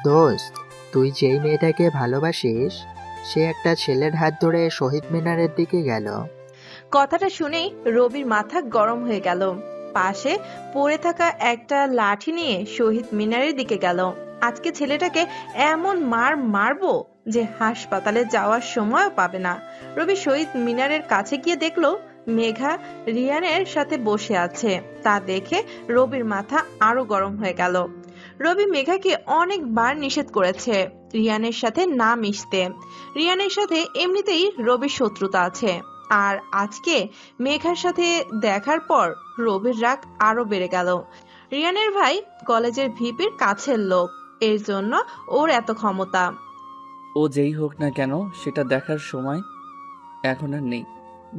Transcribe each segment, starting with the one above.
দোস্ত, তুই যেই মেয়েটাকে ভালোবাসিস সে একটা ছেলের হাত ধরে শহীদ মিনারের দিকে গেল। কথাটা শুনেই রবির মাথা গরম হয়ে গেল। পাশে পড়ে থাকা একটা লাঠি নিয়ে শহীদ মিনারের দিকে গেল। আজকে ছেলেটাকে এমন মার মারবো যে হাসপাতালে যাওয়ার সময়ও পাবে না। রবি শহীদ মিনারের কাছে গিয়ে দেখলো মেঘা রিয়ানের সাথে বসে আছে। তা দেখে রবির মাথা আরো গরম হয়ে গেল। রবি মেঘাকে অনেকবার নিষেধ করেছে রিয়ানের সাথে না মিশতে। রিয়ানের সাথে এমনিতেই রবির শত্রুতা আছে, আর আজকে মেঘার সাথে দেখার পর রবির রাগ আরো বেড়ে গেল। রিয়ানের ভাই কলেজের ভিপির কাছের লোক, এর জন্য ওর এত ক্ষমতা। ও যেই হোক না কেন সেটা দেখার সময় এখন আর নেই।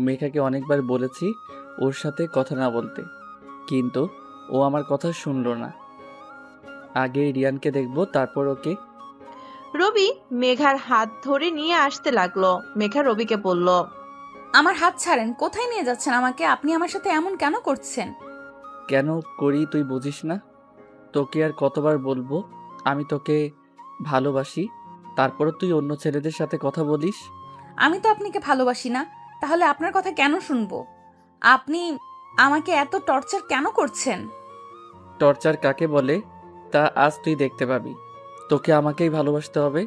মেঘাকে অনেকবার বলেছি ওর সাথে কথা না বলতে, কিন্তু ও আমার কথা শুনলো না। আগে রিয়ানকে দেখবো, তারপর ওকে। রবি মেঘার হাত ধরে নিয়ে আসতে লাগলো। মেঘা রবিকে বলল, আমার হাত ছাড়েন, কোথায় নিয়ে যাচ্ছেন আমাকে? আপনি আমার সাথে এমন কেন করছেন? কেন করি তুই বুঝিস না? তোকে আর কতবার বলবো আমি তোকে ভালোবাসি, তারপরও তুই অন্য ছেলেদের সাথে কথা বলিস। আমি তো আপনাকে ভালোবাসি না, তাহলে আপনার কথা কেন শুনবো? আপনি আমাকে এত টর্চার কেন করছেন? টর্চার কাকে বলে তা আজ তুই দেখতে পাবি। তোকে আমাকেই ভালোবাসতে হবে।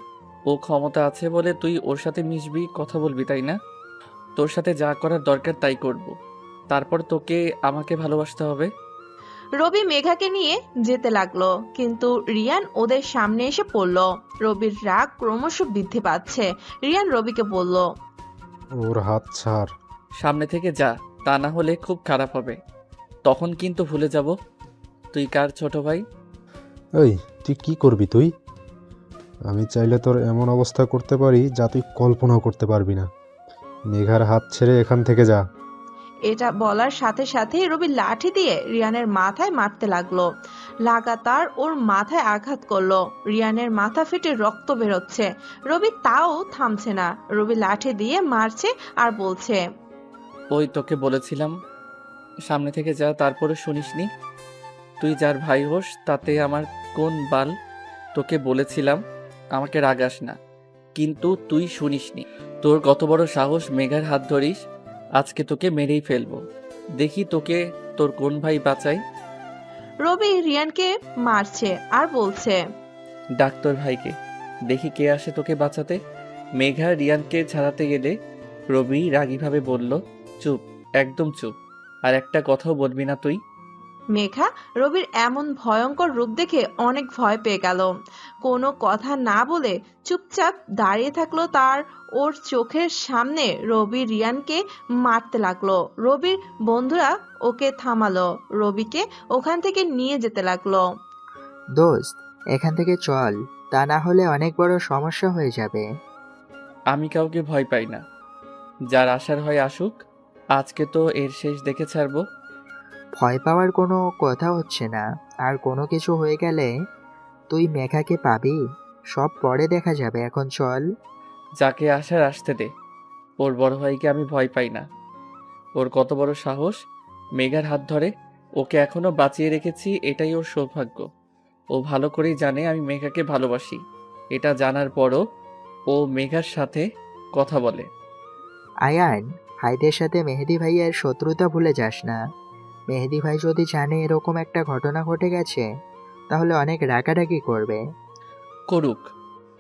ও ক্ষমতা আছে বলে তুই ওর সাথে মিশবি, কথা বলবি, তাই না? তোর সাথে যা করার দরকার তাই করব, তারপর তোকে আমাকে ভালোবাসতে হবে। রবি মেঘাকে নিয়ে যেতে লাগলো, কিন্তু রিয়ান ওদের সামনে এসে পড়ল। রবির রাগ ক্রমশ বৃদ্ধি পাচ্ছে। রিয়ান রবিকে বলল, ওর হাত ছাড়। সামনে থেকে যা, তা না হলে খুব খারাপ হবে। তখন কিন্তু ভুলে যাব তুই কার ছোট ভাই। এই, তুই কি করবি তুই? আমি চাইলে তোর এমন অবস্থা করতে পারি যা তুই কল্পনাও করতে পারবি না। মেঘার হাত ছেড়ে এখান থেকে যা। এটা বলার সাথে সাথে রবি লাঠি দিয়ে রিয়ানের মাথায় মারতে লাগলো। লাগাতার ওর মাথায় আঘাত করলো। রিয়ানের মাথা ফেটে রক্ত বেরোচ্ছে। রবি তাও থামছে না। রবি লাঠি দিয়ে মারছে আর বলছে, ওই তোকে বলেছিলাম সামনে থেকে যা, তারপরে শুনিসনি? তুই যার ভাই হোস তাতে আমার কোন বাল? তোকে বলেছিলাম আমাকে রাগাস না, কিন্তু তুই শুনিসনি। তোর কত বড় সাহস মেঘার হাত ধরিস? আজকে তোকে মেরেই ফেলবো, দেখি তোকে তোর কোন ভাই বাঁচাই। রবি রিয়ানকে মারছে আর বলছে, ডাক্তার ভাইকে, দেখি কে আসে তোকে বাঁচাতে। মেঘা রিয়ানকে ছাড়াতে গেলে রবি রাগীভাবে বলল, চুপ, একদম চুপ, আর একটা কথাও বলবি না তুই। মেঘা রবির এমন ভয়ঙ্কর রূপ দেখে অনেক ভয় পেয়ে গেল। কোনো কথা না বলে চুপচাপ দাঁড়িয়ে থাকলো। তার ওর চোখের সামনে রবি রিয়ানকে মারতে লাগলো। রবির বন্ধুরা ওকে থামালো, রবিকে ওখান থেকে নিয়ে যেতে লাগলো। দোস্ত, এখান থেকে চল, তা না হলে অনেক বড় সমস্যা হয়ে যাবে। আমি কাউকে ভয় পাই না, যার আসার হয় আসুক। আজকে তো এর শেষ দেখে ছাড়বো। ভয় পাওয়ার কোনো কথা হচ্ছে না। আর কোনো কিছু হয়ে গেলে তুই মেঘাকে পাবি। সব পরে দেখা যাবে, এখন চল। যাকে আসার আসতে দে। ওর বড় ভাইকে আমি ভয় পাই না। ওর কত বড় সাহস মেঘার হাত ধরে। ওকে এখনো বাঁচিয়ে রেখেছি, এটাই ওর সৌভাগ্য। ও ভালো করেই জানে আমি মেঘাকে ভালোবাসি। এটা জানার পরও ও মেঘার সাথে কথা বলে। আয়ান, ভাইদের সাথে মেহেদি ভাইয়ের শত্রুতা ভুলে যাস না। মেহেদি ভাই যদি জানে এরকম একটা ঘটনা ঘটে গেছে তাহলে অনেক রাগারাগি করবে। করুক,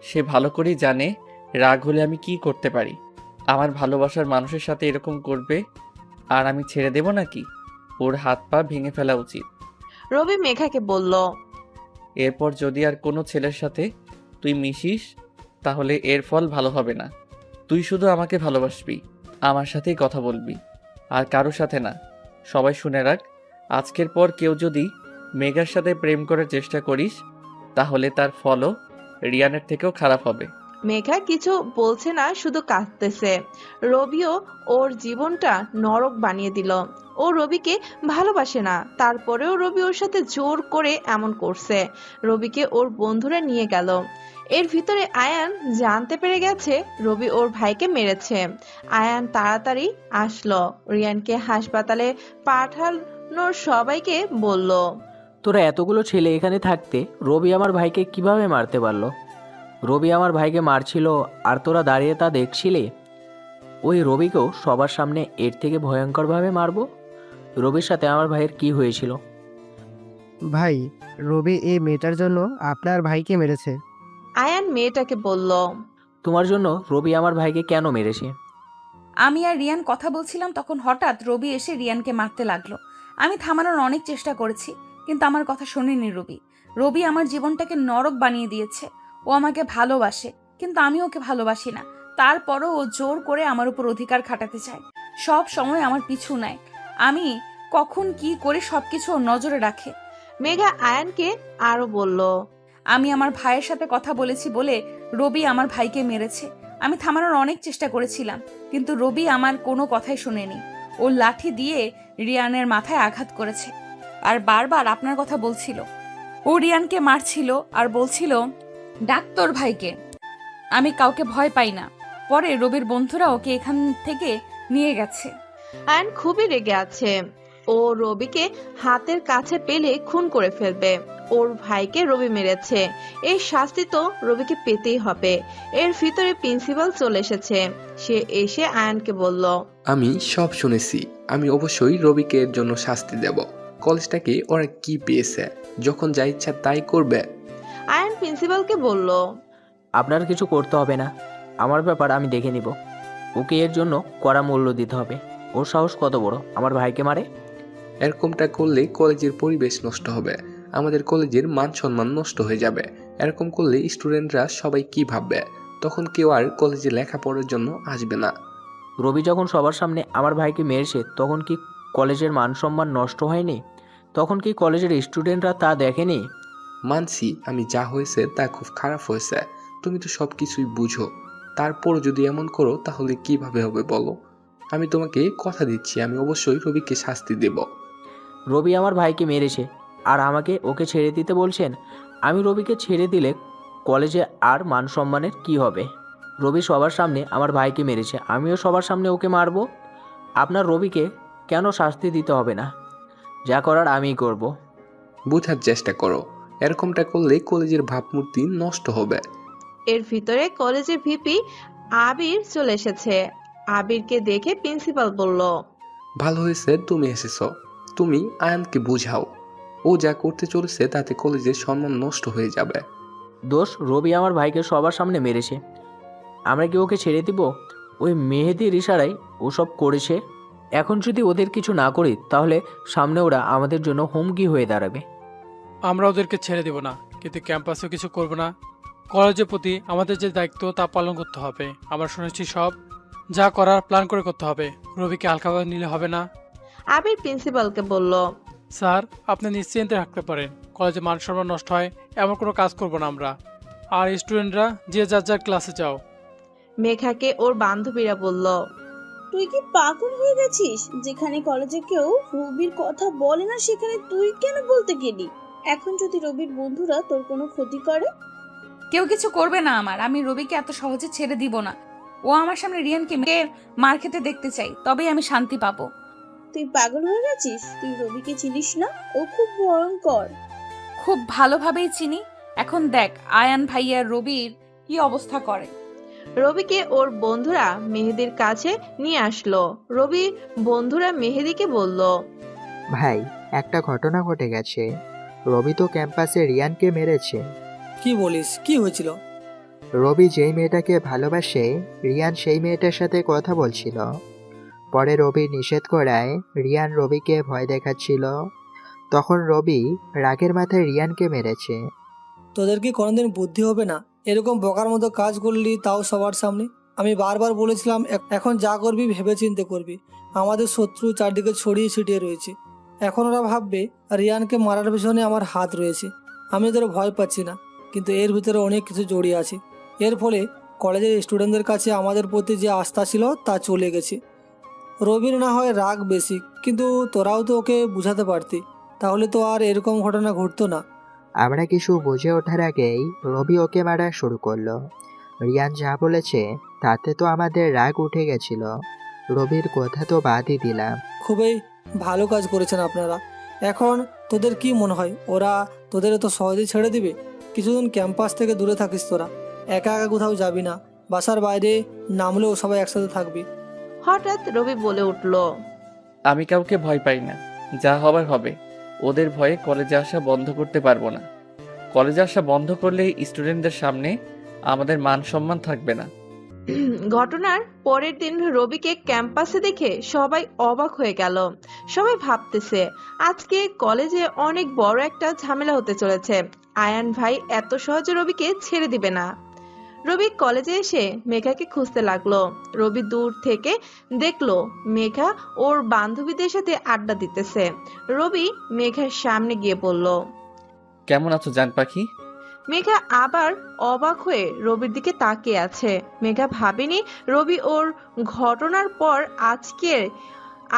সে ভালো করেই জানে রাগ হলে আমি কি করতে পারি। আমার ভালোবাসার মানুষের সাথে এরকম করবে আর আমি ছেড়ে দেব নাকি? ওর হাত পা ভেঙে ফেলা উচিত। রবি মেঘাকে বলল, এরপর যদি আর কোনো ছেলের সাথে তুই মিশিস তাহলে এর ফল ভালো হবে না। তুই শুধু আমাকে ভালোবাসবি, আমার সাথেই কথা বলবি, আর কারো সাথে না। সবাই শুনে রাখ, আজকের পর কেউ যদি মেঘার সাথে প্রেম করার চেষ্টা করিস তাহলে তার ফলও রিয়ানের থেকেও খারাপ হবে। মেঘা কিছু বলছে না, শুধু কাঁদতেছে। রবিও ওর জীবনটা নরক বানিয়ে দিল। ও রবিকে ভালোবাসে না, তারপরেও রবি ওর সাথে জোর করে এমন করছে। রবিকে ওর বন্ধুরা নিয়ে গেল। এর ভিতরে আয়ান জানতে পেরে গেছে রবি ওর ভাইকে মেরেছে। আয়ান তাড়াতাড়ি আসলো, রিয়ানকে হাসপাতালে পাঠানোর সবাইকে বলল। তোরা এতগুলো ছেলে এখানে থাকতে রবি আমার ভাইকে কিভাবে মারতে পারলো? রবি আমার ভাইকে মারছিল আর তোরা দাঁড়িয়ে তা দেখছিলে? ওই রবিকেও সবার সামনে এর থেকে ভয়ঙ্করভাবে মারবো? রবির সাথে আমার ভাইয়ের কি হয়েছিল? ভাই, রবি এই মেয়েটার জন্য আপনার ভাইকে মেরেছে। আয়ান মেয়েটাকে বলল। তোমার জন্য রবি আমার ভাইকে কেন মেরেছে? আমি আর রিয়ান কথা বলছিলাম, তখন হঠাৎ রবি এসে রিয়ানকে মারতে লাগলো। আমি থামানোর অনেক চেষ্টা করেছি, কিন্তু আমার কথা শোনেনি রবি। রবি আমার জীবনটাকে নরক বানিয়ে দিয়েছে। ও আমাকে ভালোবাসে, কিন্তু আমি ওকে ভালোবাসি না। তারপরও ও জোর করে আমার উপর অধিকার খাটাতে চায়, সব সময় আমার পিছু নেয়। আমি কখন কি করে সবকিছু ওর নজরে রাখে। মেঘা আয়ানকে আরো বলল। আমি আমার ভাইয়ের সাথে কথা বলেছি বলে রবি আমার ভাইকে মেরেছে। আমি থামানোর অনেক চেষ্টা করেছিলাম, কিন্তু রবি আমার কোনো কথাই শোনেনি। ও লাঠি দিয়ে রিয়ানের মাথায় আঘাত করেছে আর বারবার আপনার কথা বলছিল। ও রিয়ানকে মারছিল আর বলছিল, ডাক্তার ভাইকে। আমি কাউকে ভয় পাই না। পরে রবির বন্ধুরা ওকে এখান থেকে নিয়ে গেছে। আয়ান খুবই রেগে আছে। ও রবিকে হাতের কাছে পেলে খুন করে ফেলবে। ওর ভাইকে রবি মেরেছে, এই শাস্তি তো রবিকে পেতেই হবে। এর ভিতরে প্রিন্সিপাল চলে এসেছে। সে এসে আয়ানকে বলল। আমি সব শুনেছি। আমি অবশ্যই রবিকে এর জন্য শাস্তি দেব। কলেজটাকে ওরা কি পেয়েছে, যখন যা ইচ্ছা তাই করবে। আয়ান প্রিন্সিপালকে বলল। আপনার কিছু করতে হবে না, আমার ব্যাপার আমি দেখে নিব। ওকে এর জন্য কড়া মূল্য দিতে হবে। ওর সাহস কত বড় আমার ভাইকে মারে? এরকমটা করলে কলেজের পরিবেশ নষ্ট হবে, আমাদের কলেজের মান সম্মান নষ্ট হয়ে যাবে। এরকম করলে স্টুডেন্টরা সবাই কি ভাববে? তখন কেউ আর কলেজে লেখাপড়ার জন্য আসবে না। রবি যখন সবার সামনে আমার ভাইকে মেরেছে, তখন কি কলেজের মান সম্মান নষ্ট হয়নি? তখন কি কলেজের স্টুডেন্টরা তা দেখেনি? মানছি আমি যা হয়েছে তা খুব খারাপ হয়েছে, তুমি তো সব কিছুই বুঝো। তারপর যদি এমন করো তাহলে কিভাবে হবে বলো? আমি তোমাকে কথা দিচ্ছি, আমি অবশ্যই রবিকে শাস্তি দেব। রবি আমার ভাইকে মেরেছে আর আমাকে ওকে ছেড়ে দিতে বলছেন? আমি রবিকে ছেড়ে দিলে কলেজে আর মান সম্মানের কি হবে? রবি সবার সামনে আমার ভাইকে মেরেছে, আমিও সবার সামনে ওকে মারবো। আপনার রবিকে কেন শাস্তি দিতে হবে না? যা করার আমিই করব। বোঝার চেষ্টা করো, এরকমটা করলে কলেজের ভাবমূর্তি নষ্ট হবে। এর ভিতরে কলেজের ভিপি আবির চলে এসেছে। আবিরকে দেখে প্রিন্সিপাল বলল। ভালো হয়েছে তুমি এসেছো। তুমি আয়ানকে বুঝাও, ও যা করতে চলেছে তাতে কলেজের সম্মান নষ্ট হয়ে যাবে। দোষ রবি আমার ভাইকে সবার সামনে মেরেছে, আমরা কি ওকে ছেড়ে দিব? ওই মেহেদির ইশারায় ওসব করেছে। এখন যদি ওদের কিছু না করি তাহলে সামনে ওরা আমাদের জন্য হুমকি হয়ে দাঁড়াবে। আমরা ওদেরকে ছেড়ে দেব না, কিন্তু ক্যাম্পাসেও কিছু করব না। কলেজের প্রতি আমাদের যে দায়িত্ব তা পালন করতে হবে। আমরা শুনেছি সব যা করার প্ল্যান করে করতে হবে। রবিকে হালকাভাবে নিলে হবে না। আবির প্রিন্সিপালকে বলল। স্যার, আপনি নিশ্চিন্তে থাকতে পারেন, কলেজে মান সম্মান নষ্ট হয় এমন কোনো কাজ করব না আমরা। আর স্টুডেন্টরা যে যার যার ক্লাসে যাও। মেঘাকে ওর বান্ধবীরা বলল। তুই কি পাগল হয়ে গেছিস? যেখানে কলেজে কেউ রবির কথা বলে না সেখানে তুই কেন বলতে গেলি? এখন যদি রবির বন্ধুরা তোর কোনো ক্ষতি করে? কেউ কিছু করবে না আমার। আমি রবিকে এত সহজে ছেড়ে দিব না। ও আমার সামনে রিয়ানকে মার খেতে দেখতে চাই, তবেই আমি শান্তি পাবো। তুই পাগল হয়ে গেছিস? তুই রবিকে চিনিস না? ও খুব ভয়ঙ্কর। খুব ভালোভাবেই চিনি। এখন দেখ আয়ান ভাইয়া রবির কি অবস্থা করে। রবিকে ওর বন্ধুরা মেহেদির কাছে নিয়ে আসলো। রবির বন্ধুরা মেহেদিকে বলল। ভাই, একটা ঘটনা ঘটে গেছে। রবি তো ক্যাম্পাসে রিয়ানকে মেরেছে। কি বলিস, কি হয়েছিল? রবি যেই মেয়েটাকে ভালোবাসে, রিয়ান সেই মেয়েটার সাথে কথা বলছিল। পরে রবি নিষেধ করায় রিয়ান রবিকে ভয় দেখাচ্ছিল। তখন রবি রাগের মাথায় রিয়ানকে মেরেছে। তোদের কি কোনোদিন বুদ্ধি হবে না? এরকম বোকার মতো কাজ করলি, তাও সবার সামনে। আমি বারবার বলেছিলাম এখন যা করবি ভেবে চিন্তে করবি। আমাদের শত্রু চারদিকে ছড়িয়ে ছিটিয়ে রয়েছে। এখন ওরা ভাববে রিয়ানকে মারার পেছনে আমার হাত রয়েছে। আমি ওদের ভয় পাচ্ছি না, কিন্তু এর ভিতরে অনেক কিছু জড়িয়ে আছে। এর ফলে কলেজের স্টুডেন্টদের কাছে আমাদের প্রতি যে আস্থা ছিল তা চলে গেছে। রবির না হয় রাগ বেশি, কিন্তু তোরাও তো ওকে বুঝাতে পারতি, তাহলে তো আর এরকম ঘটনা ঘটতো না। আমরা কিছু বুঝে ওঠার আগেই রবি ওকে মারা শুরু করলো। রিয়ান যা বলেছে তাতে তো আমাদের রাগ উঠে গেছিল। রবির কথা তো বাদই দিলাম। খুবই ভালো কাজ করেছেন আপনারা। এখন তোদের কি মনে হয় ওরা তোদের তো সহজেই ছেড়ে দিবে? কিছুদিন ক্যাম্পাস থেকে দূরে থাকিস তোরা, একা একা কোথাও যাবি না, বাসার বাইরে নামলেও সবাই একসাথে থাকবি। হঠাৎ রবি বলে উঠল, আমি কাউকে ভয় পাই না, যা হবার হবে। ওদের ভয়ে কলেজে আসা বন্ধ করতে পারবো না। কলেজে আসা বন্ধ করলে স্টুডেন্টদের সামনে আমাদের মান সম্মান থাকবে না। ঘটনার পরের দিন রবিকে ক্যাম্পাসে দেখে সবাই অবাক হয়ে গেল। সবাই ভাবতেছে আজকে কলেজে অনেক বড় একটা ঝামেলা হতে চলেছে। আয়ান ভাই এত সহজে রবিকে ছেড়ে দিবে না। রবি কলেজে এসে মেঘাকে খুঁজতে লাগলো। রবি দূর থেকে দেখলো মেঘা ওর বান্ধবীদের সাথে আড্ডা দিতেছে। রবি মেঘার সামনে গিয়ে বলল, কেমন আছো জান পাখি? মেঘা আবার অবাক হয়ে রবির দিকে তাকিয়ে আছে। মেঘা ভাবেনি রবি ওর ঘটনার পর আজকে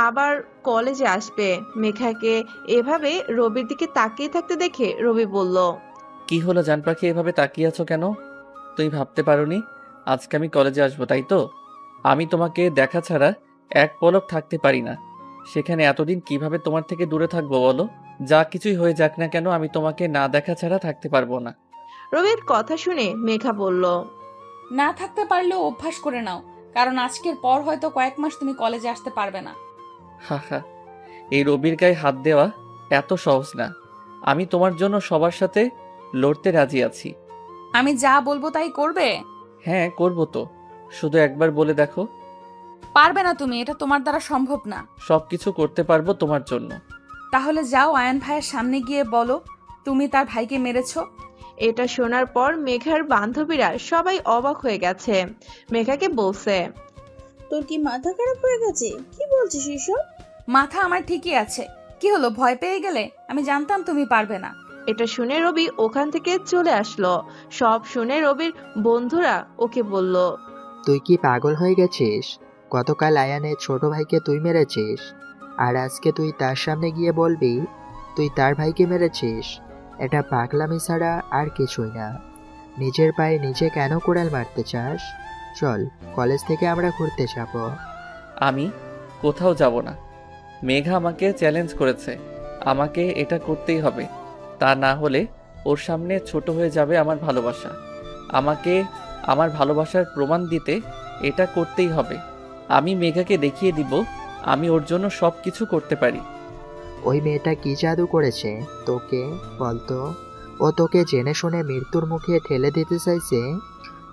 আবার কলেজে আসবে। মেঘাকে এভাবে রবির দিকে তাকিয়ে থাকতে দেখে রবি বলল, কি হলো জান পাখি, এভাবে তাকিয়ে আছো কেন? তুমি ভাবতে পারোনি আজকে আমি কলেজে আসবো, তাই তো? আমি তোমাকে দেখা ছাড়া এক পলক থাকতে পারি না। সেখানে এতদিন কিভাবে তোমার থেকে দূরে থাকবো বলো? যা কিছুই হয়ে যাক না কেন, আমি তোমাকে না দেখা ছাড়া থাকতে পারবো না। রবির কথা শুনে মেঘা বলল, না থাকতে পারলেও অভ্যাস করে নাও, কারণ আজকের পর হয়তো কয়েক মাস তুমি কলেজে আসতে পারবে না। হা হা, এই রবির গায়ে হাত দেওয়া এত সহজ না। আমি তোমার জন্য সবার সাথে লড়তে রাজি আছি। আমি যা বলবো তাই করবে? হ্যাঁ করবো তো, শুধু একবার বলে দেখো। পারবে না তুমি, এটা তোমার দ্বারা সম্ভব না। সবকিছু করতে পারবো তোমার জন্য। তাহলে যাও আয়ান ভাইয়ের সামনে গিয়ে বলো তুমি তার ভাইকে মেরেছো। এটা শোনার পর মেঘার বান্ধবীরা সবাই অবাক হয়ে গেছে। মেঘাকে বলছে, তোর কি মাথা খারাপ হয়ে গেছে? কি বলছিস এসব? মাথা আমার ঠিকই আছে। কি হলো, ভয় পেয়ে গেলে? আমি জানতাম তুমি পারবে না। এটা শুনে রবি ওখান থেকে চলে আসলো। সব শুনে রবির বন্ধুরা ওকে বলল, তুই কি পাগল হয়ে গেছিস? গতকাল আয়ানের ছোট ভাইকে তুই মেরেছিস, আর আজকে তুই তার সামনে গিয়ে বলবি তুই তার ভাইকে মেরেছিস? এটা পাগলামি ছাড়া আর কিছুই না। নিজের পায়ে নিজে কেন কোড়াল মারতে চাস? চল, কলেজ থেকে আমরা ঘুরতে যাব। আমি কোথাও যাব না। মেঘা আমাকে চ্যালেঞ্জ করেছে, আমাকে এটা করতেই হবে। তা না হলে ওর সামনে ছোট হয়ে যাবে আমার ভালোবাসা। আমাকে আমার ভালোবাসার প্রমাণ দিতে এটা করতেই হবে। আমি মেঘাকে দেখিয়ে দিব আমি ওর জন্য সব কিছু করতে পারি। ওই মেয়েটা কি জাদু করেছে তোকে বলতো? ও তোকে জেনে শুনে মৃত্যুর মুখে ঠেলে দিতে চাইছে,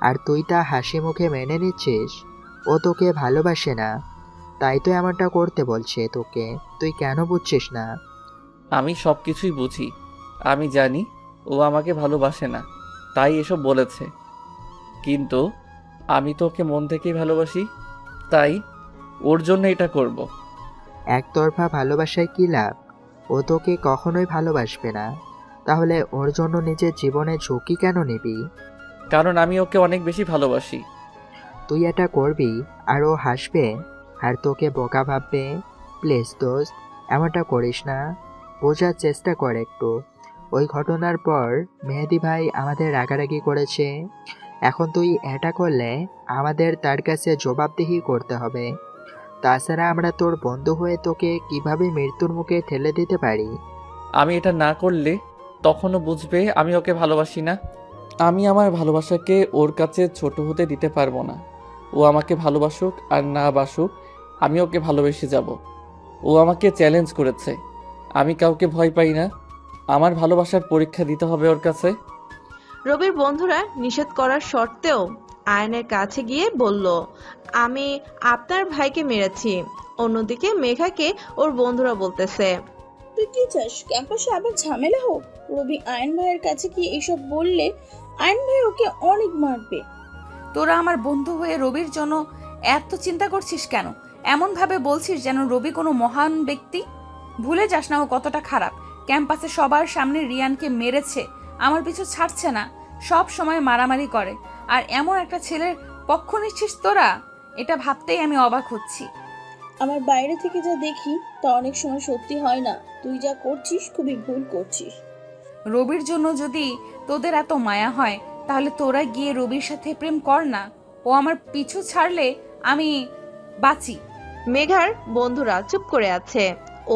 আর তুই তা হাসি মুখে মেনে নিচ্ছিস। ও তোকে ভালোবাসে না, তাই তো এমনটা করতে বলছে তোকে। তুই কেন বুঝছিস না? আমি সব কিছুই বুঝি। আমি জানি ও আমাকে ভালোবাসে না, তাই এসব বলেছে। কিন্তু আমি তো ওকে মন থেকেই ভালোবাসি, তাই ওর জন্য এটা করব। একতরফা ভালোবাসায় কি লাভ? ও তোকে কখনোই ভালোবাসবে না। তাহলে ওর জন্য নিজের জীবনে ঝুঁকি কেন নিবি? কারণ আমি ওকে অনেক বেশি ভালোবাসি। তুই এটা করবি আর ও হাসবে আর তোকে বোকা ভাববে। প্লিজ দোস্ত, এমনটা করিস না। বোঝার চেষ্টা কর একটু। ওই ঘটনার পর মেহেদি ভাই আমাদের রাগারাগি করেছে। এখন তুই এটা করলে আমাদের তার কাছে জবাবদিহি করতে হবে। তাছাড়া আমরা তোর বন্ধু হয়ে তোকে কিভাবে মৃত্যুর মুখে ঠেলে দিতে পারি? আমি এটা না করলে তখনও বুঝবে আমি ওকে ভালোবাসি না। আমি আমার ভালোবাসাকে ওর কাছে ছোট হতে দিতে পারবো না। ও আমাকে ভালোবাসুক আর না বাসুক, আমি ওকে ভালোবেসে যাব। ও আমাকে চ্যালেঞ্জ করেছে, আমি কাউকে ভয় পাই না। আমার ভালোবাসার পরীক্ষা দিতে হবে ওর কাছে। রবির বন্ধুরা নিষেধ করার সত্ত্বেও আয়নের কাছে গিয়ে বলল, আমি আপনার ভাইকে মেরেছি। অন্যদিকে মেঘাকে ওর বন্ধুরা বলতেছে, তুই কি চাস ক্যাম্পাসে আবার ঝামেলা হোক? রবি আয়ন ভাইয়ের কাছে কি এসব বললে আয়ন ভাই ওকে অনেক মারবে। তোরা আমার বন্ধু হয়ে রবির জন্য এত চিন্তা করছিস কেন? এমন ভাবে বলছিস যেন রবি কোনো মহান ব্যক্তি। ভুলে যাস না ও কতটা খারাপ। ক্যাম্পাসে সবার সামনে রিয়ানকে মেরেছে, আমার পিছু ছাড়ছে না, সব সময় মারামারি করে। আর এমন একটা ছেলের পক্ষ নিচ্ছিস তোরা? এটা ভাবতেই আমি অবাক হচ্ছি। আমার বাইরে থেকে যা দেখি তা অনেক সময় সত্যি হয় না। তুই যা করছিস খুবই ভুল করছিস। রবির জন্য যদি তোদের এত মায়া হয় তাহলে তোরা গিয়ে রবির সাথে প্রেম কর না। ও আমার পিছু ছাড়লে আমি বাঁচি। মেঘার বন্ধুরা চুপ করে আছে।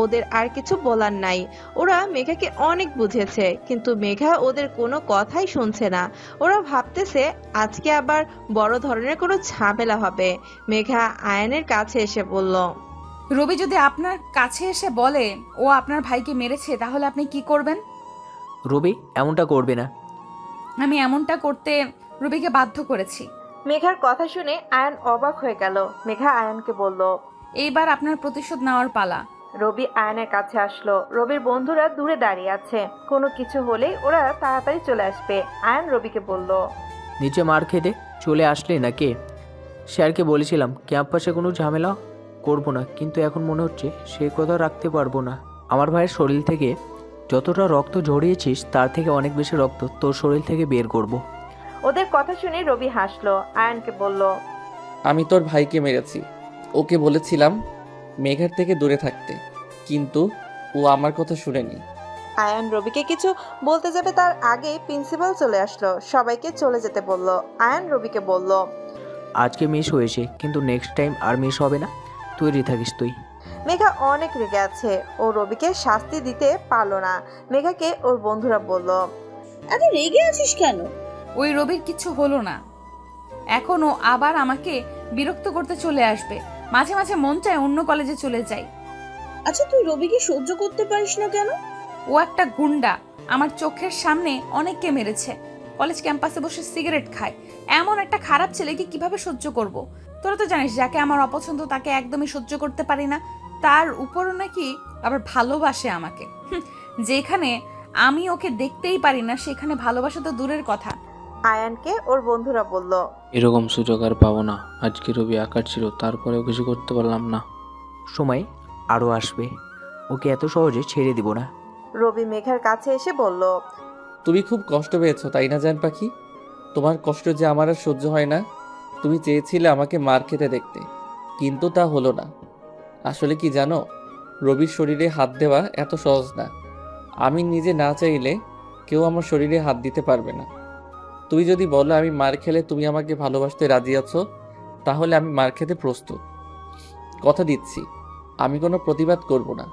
ওদের আর কিছু বলার নাই। ওরা মেঘাকে অনেক বুঝেছে, কিন্তু মেঘা ওদের কোনো কথাই শুনছে না। ওরা ভাবতেছে আজকে আবার বড় ধরনের কোনো ঝামেলা হবে। মেঘা আয়ানের কাছে এসে বলল, রবি যদি আপনার কাছে এসে বলে ও আপনার ভাইকে মেরেছে, তাহলে আপনি কি করবেন? রবি এমনটা করবে না। আমি এমনটা করতে রবিকে বাধ্য করেছি। মেঘার কথা শুনে আয়ান অবাক হয়ে গেল। মেঘা আয়ানকে বলল, এইবার আপনার প্রতিশোধ নেওয়ার পালা। রবি আয়ানের কাছে আসলো। রবির বন্ধুরা দূরে দাঁড়িয়ে আছে, কোনো কিছু হলেই ওরা তাড়াতাড়ি চলে আসবে। আয়ান রবিকে বলল, নিচে মার খেতে চলে আসলে না কে? স্যারকে বলেছিলাম ক্যাম্পাসে কোনো ঝামেলা করব না, কিন্তু এখন মনে হচ্ছে সে কথা রাখতে পারবো না। আমার ভাইয়ের শরীর থেকে যতটা রক্ত ঝরিয়েছিস তার থেকে অনেক বেশি রক্ত তোর শরীর থেকে বের করব। ওদের কথা শুনে রবি হাসলো। আয়ানকে বলল, আমি তোর ভাইকে মেরেছি। ওকে বলেছিলাম মেঘার থেকে দূরে থাকতে, কিন্তু ও আমার কথা শুনেনি। আয়ান রবিকে কিছু বলতে যাবে তার আগেই প্রিন্সিপাল চলে আসলো। সবাইকে চলে যেতে বলল। আয়ান রবিকে বলল, আজকে মিস হয়েছে, কিন্তু নেক্সট টাইম আর মিস হবে না। তৈরি থাকিস তুই। মেঘা অনেক রেগে আছে। ও রবিকে শাস্তি দিতে পারলো না। মেঘাকে ওর বন্ধুরা বলল, এত রেগে আছিস কেন? ওই রবির কিছু হলো না, এখন ও আবার আমাকে বিরক্ত করতে চলে আসবে। মাঝে মাঝে মন চায় অন্য কলেজে চলে যাই। আচ্ছা, তুই রবিকে সহ্য করতে পারিস না কেন? ও একটা গুন্ডা, আমার চোখের সামনে অনেককে মেরেছে। কলেজ ক্যাম্পাসে বসে সিগারেট খায়। এমন একটা খারাপ ছেলেকে কিভাবে সহ্য করব? তোরা তো জানিস, যাকে আমার অপছন্দ তাকে একদমই সহ্য করতে পারি না। তার উপরও নাকি আবার ভালোবাসে আমাকে। যেখানে আমি ওকে দেখতেই পারি না, সেখানে ভালোবাসা তো দূরের কথা। আয়ানকে ওর বন্ধুরা বলল, এরকম সুযোগ আর পাবো না। আজকে রবি আকার ছিল, তারপরেও কিছু করতে পারলাম না। সময় আরও আসবে, ওকে এত সহজে ছেড়ে দিব না। রবি মেঘার কাছে এসে বলল, তুমি খুব কষ্ট পেয়েছো তাই না জান পাখি? তোমার কষ্ট যে আমার আর সহ্য হয় না। তুমি চেয়েছিলে আমাকে মার খেতে দেখতে, কিন্তু তা হলো না। আসলে কি জানো, রবির শরীরে হাত দেওয়া এত সহজ না। আমি নিজে না চাইলে কেউ আমার শরীরে হাত দিতে পারবে না। তুমি যদি বলো আমি মার খেলে তুমি আমাকে ভালোবাসতে রাজি আছো, তাহলে আমি মার খেতে প্রস্তুত। কথা দিচ্ছি, আমি কোনো প্রতিবাদ করব না।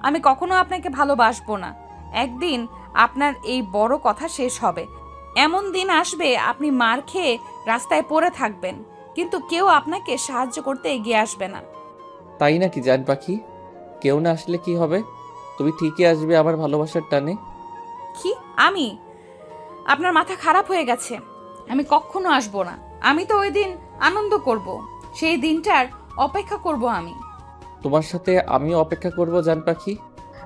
আমি কখনো আপনাকে ভালোবাসবো না। একদিন আপনার এই বড় কথা শেষ হবে। এমন দিন আসবে আপনি মার খেয়ে রাস্তায় পড়ে থাকবেন, কিন্তু কেউ আপনাকে সাহায্য করতে এগিয়ে আসবে না। তাই নাকি জান পাখি? কেউ না আসলে কি হবে? তুমি ঠিকই আসবে আমার ভালোবাসার টানে। কি? আমি? আপনার মাথা খারাপ হয়ে গেছে। আমি কখনো আসবো না। আমি তো ওই দিন আনন্দ করব, সেই দিনটার অপেক্ষা করব আমি। তোমার সাথে আমিও অপেক্ষা করব জান পাখি।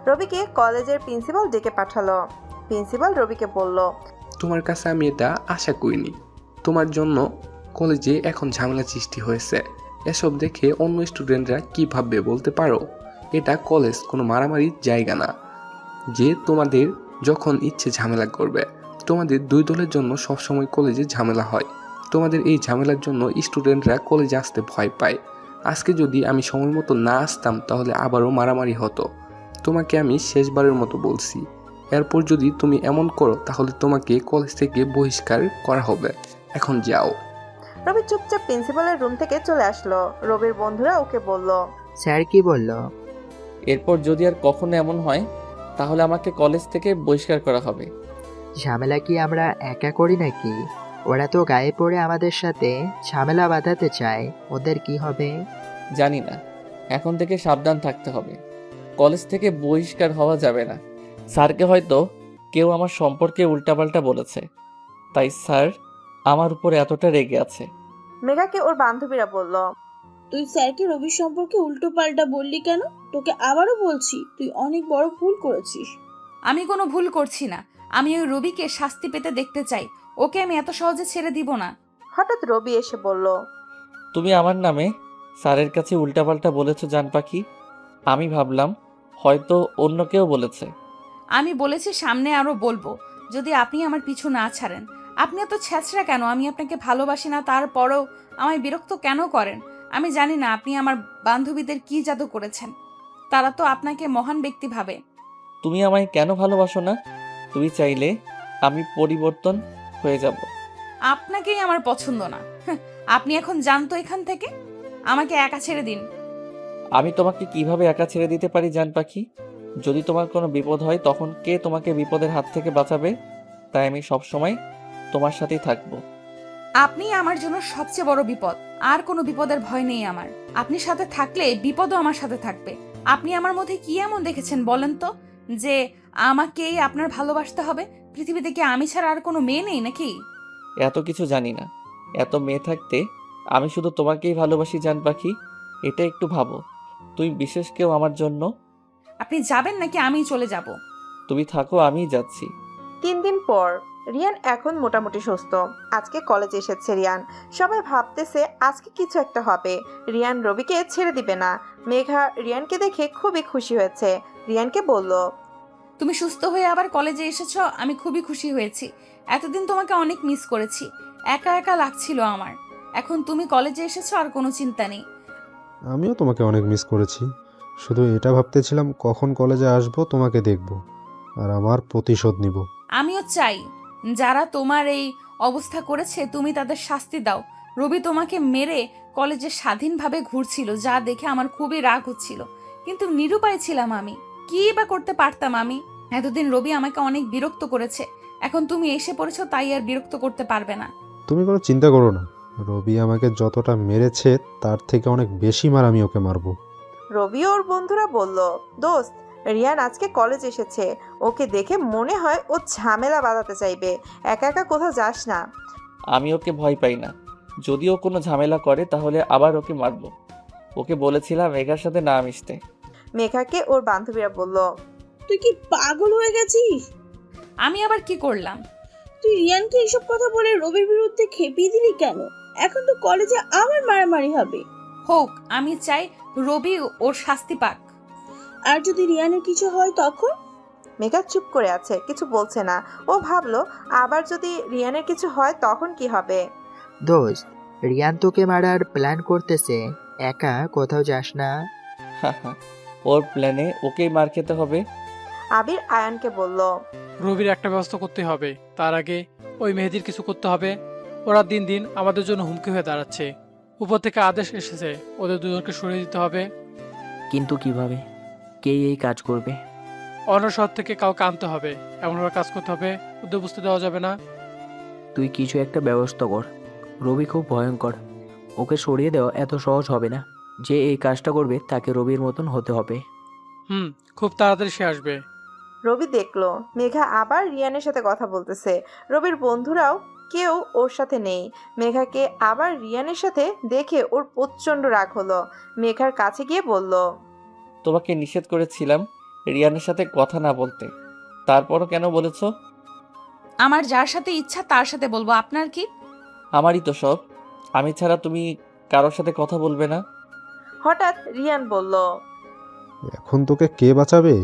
রবিকে কলেজের প্রিন্সিপাল ডেকে পাঠালো। প্রিন্সিপাল রবিকে বলল, তোমার কাছে আমি এটা আশা করিনি। তোমার জন্য কলেজে এখন ঝামেলা সৃষ্টি হয়েছে। এসব দেখে অন্য স্টুডেন্টরা কী ভাববে বলতে পারো? এটা কলেজ কোনো মারামারির জায়গা না যে তোমাদের যখন ইচ্ছে ঝামেলা করবে। তোমাদের দুই দলের জন্য সবসময় কলেজে ঝামেলা হয়। তোমাদের এই ঝামেলার জন্য স্টুডেন্টরা কলেজে আসতে ভয় পায়। আজকে যদি আমি সময় মতো না আসতাম তাহলে আবারও মারামারি হতো। তোমাকে আমি শেষবারের মতো বলছি, এরপর যদি তুমি এমন করো তাহলে তোমাকে কলেজ থেকে বহিষ্কার করা হবে। এখন যাও। রবি চুপচাপ প্রিন্সিপালের রুম থেকে চলে আসলো। রবির বন্ধুরা ওকে বলল, স্যার কি বলল? এরপর যদি আর কখনো এমন হয় তাহলে আমাকে কলেজ থেকে বহিষ্কার করা হবে। ঝামেলা কি আমরা একা করি নাকি? ওরা তো গায়ে পড়ে আমাদের সাথে ঝামেলা বাঁধাতে চায়। ওদের কি হবে? জানি না, এখন থেকে সাবধান থাকতে হবে। কলেজ থেকে বহিষ্কার হওয়া যাবে না। স্যারকে হয়তো কেউ আমার সম্পর্কে উল্টাপাল্টা বলেছে, তাই স্যার আমার উপর এতটা রেগে আছে। মেঘাকে ওর বান্ধবীরা বলল, তুই স্যারকে রবির সম্পর্কে উল্টো পাল্টা বললি কেন? তোকে আবারও বলছি, তুই অনেক বড় ভুল করেছিস। আমি কোনো ভুল করছি না। আমি ওই রবিকে শাস্তি পেতে দেখতে চাই। ওকে আমি এত সহজে ছেড়ে দিব না। হঠাৎ রবি এসে বলল, তুমি আমার নামে স্যারের কাছে উল্টাপাল্টা বলেছো জান পাখি। আমি ভাবলাম হয়তো অন্য কেউ বলেছে। আমি বলেছি সামনে আরো বলবো, যদি আপনি আমার পিছু না ছাড়েন। আপনি এত ছ্যাঁচড়া কেন? আমি আপনাকে ভালোবাসি না, তারপরেও আমায় বিরক্ত কেন করেন? আমি জানি না আপনি আমার বান্ধবীদের কি জাদু করেছেন। তারা তো আপনাকে মহান ব্যক্তি ভাবে। তুমি আমায় কেন ভালোবাসো না? তুমি চাইলে আমি পরিবর্তন হয়ে যাব। আপনাকেই আমার পছন্দ না। আপনি এখন জানতো এখান থেকে। আমাকে একা ছেড়ে দিন। আমি তোমাকে কিভাবে একা ছেড়ে দিতে পারি জান পাখি? যদি তোমার কোনো বিপদ হয় তখন কে তোমাকে বিপদের হাত থেকে বাঁচাবে? তাই আমি সবসময় তোমার সাথেই থাকবো। আপনি আমার জন্য সবচেয়ে বড় বিপদ। আর কোনো বিপদের ভয় নেই আমার। আপনি সাথে থাকলে বিপদও আমার সাথে থাকবে। আপনি আমার মধ্যে কি এমন দেখেছেন বলেন তো, যে আমাকেই আপনার ভালোবাসতে হবে? পৃথিবীতে কি আমি ছাড়া আর কোনো মেয়ে নেই নাকি? এত কিছু জানি না। এত মেয়ে থাকতে আমি শুধু তোমাকেই ভালোবাসি জান পাখি। এটা একটু ভাবো। তুমি বিশেষ কেউ আমার জন্য। আপনি যাবেন নাকি আমি চলে যাব? তুমি থাকো, আমিই যাচ্ছি। 3 দিন পর রিয়ান এখন মোটামুটি সুস্থ। আজকে কলেজে এসেছে রিয়ান। সবাই ভাবতেছে আজকে কিছু একটা হবে। রিয়ান রবিকে ছেড়ে দিবে না। মেঘা রিয়ানকে দেখে খুবই খুশি হয়েছে। রিয়ানকে বলল, তুমি সুস্থ হয়ে আবার কলেজে এসেছো, আমি খুবই খুশি হয়েছি। এতদিন তোমাকে অনেক মিস করেছি, একা একা লাগছিল আমার। এখন তুমি কলেজে এসেছো আর কোনো চিন্তা নেই। আমিও তোমাকে অনেক মিস করেছি। শুধু এটা ভাবতেছিলাম কখন কলেজে আসবো, তোমাকে দেখব আর আমার প্রতিশোধ নিব। আমিও চাই যারা তোমার এই অবস্থা করেছে তুমি তাদের শাস্তি দাও। রবি তোমাকে মেরে কলেজে স্বাধীনভাবে ঘুরছিল, যা দেখে আমার খুবই রাগ হচ্ছিল। কিন্তু নিরুপায় ছিলাম আমি, কি বা করতে পারতাম আমি? এতদিন রবি আমাকে অনেক বিরক্ত করেছে, এখন তুমি এসে পড়েছো, তাই আর বিরক্ত করতে পারবে না। তুমি কোনো চিন্তা করো না, রবি আমাকে যতটা মেরেছে তার থেকে অনেক বেশি মার আমি ওকে মারবো। রবি ওর বন্ধুরা বলল, দোস্ত রিয়ান আজকে কলেজ এসেছে, ওকে দেখে মনে হয় ও ঝামেলা বাঁধাতে চাইবে। একা একা কোথাও যাস না। আমি ওকে ভয় পাই না। যদি ও কোনো ঝামেলা করে তাহলে আবার ওকে মারবো। ওকে বলেছিলাম মেঘার সাথে না মিশতে। মেঘাকে ওর বান্ধবীরা বলল, তুই কি পাগল হয়ে গেছিস? আমি আবার কি করলাম? তুই রিয়ানকে এসব কথা বলে রবির বিরুদ্ধে খেপিয়ে দিলি কেন? এখন তো কলেজে আবার মারামারি হবে। হোক, আমি চাই রবি ওর শাস্তি পাক। আর যদি রিয়ানের কিছু হয় তখন? মেঘা চুপ করে আছে, কিছু বলছে না। ও ভাবলো আবার যদি রিয়ানের কিছু হয় তখন কি হবে। দোস্ত, রিয়ান তোকে মারার প্ল্যান করতেছে, একা কোথাও যাস না। ওর প্ল্যানে ওকেই মার খেতে হবে। আবির আয়ানকে বলল, রবির একটা ব্যবস্থা করতে হবে। তার আগে ওই মেহেদির কিছু করতে হবে। ওরা দিন দিন আমাদের জন্য হুমকি হয়ে দাঁড়াচ্ছে। উপর থেকে আদেশ এসেছে ওদের দুজনকে সরিয়ে দিতে হবে। কিন্তু কিভাবে? কে এই কাজ করবে? অন্য শহর থেকে কাউকে আনতে হবে। এমনভাবে কাজ করতে হবে ওদের বুঝতে দেওয়া যাবে না। তুই কিছু একটা ব্যবস্থা কর। রবি খুব ভয়ঙ্কর, ওকে সরিয়ে দেওয়া এত সহজ হবে না। যে এই কাজটা করবে তাকে রবির মতন হতে হবে। খুব তাড়াতাড়ি সে আসবে। রবি দেখলো মেঘা আবার রিয়ানের সাথে কথা বলতেছে। রবির বন্ধুরাও কেউ ওর সাথে নেই। মেঘাকে আবার রিয়ানের সাথে দেখে ওর প্রচণ্ড রাগ হলো। মেঘার কাছে গিয়ে বলল, তোমাকে নিষেধ করেছিলাম রিয়ানের সাথে কথা না বলতে, তারপরও কেন বলেছো? আমার যার সাথে ইচ্ছা তার সাথে বলবো, আপনার কি? আমারই তো সব। আমি ছাড়া তুমি কারোর সাথে কথা বলবে না? হঠাৎ রিয়ান বলল, এখন তোকে কে বাঁচাবে?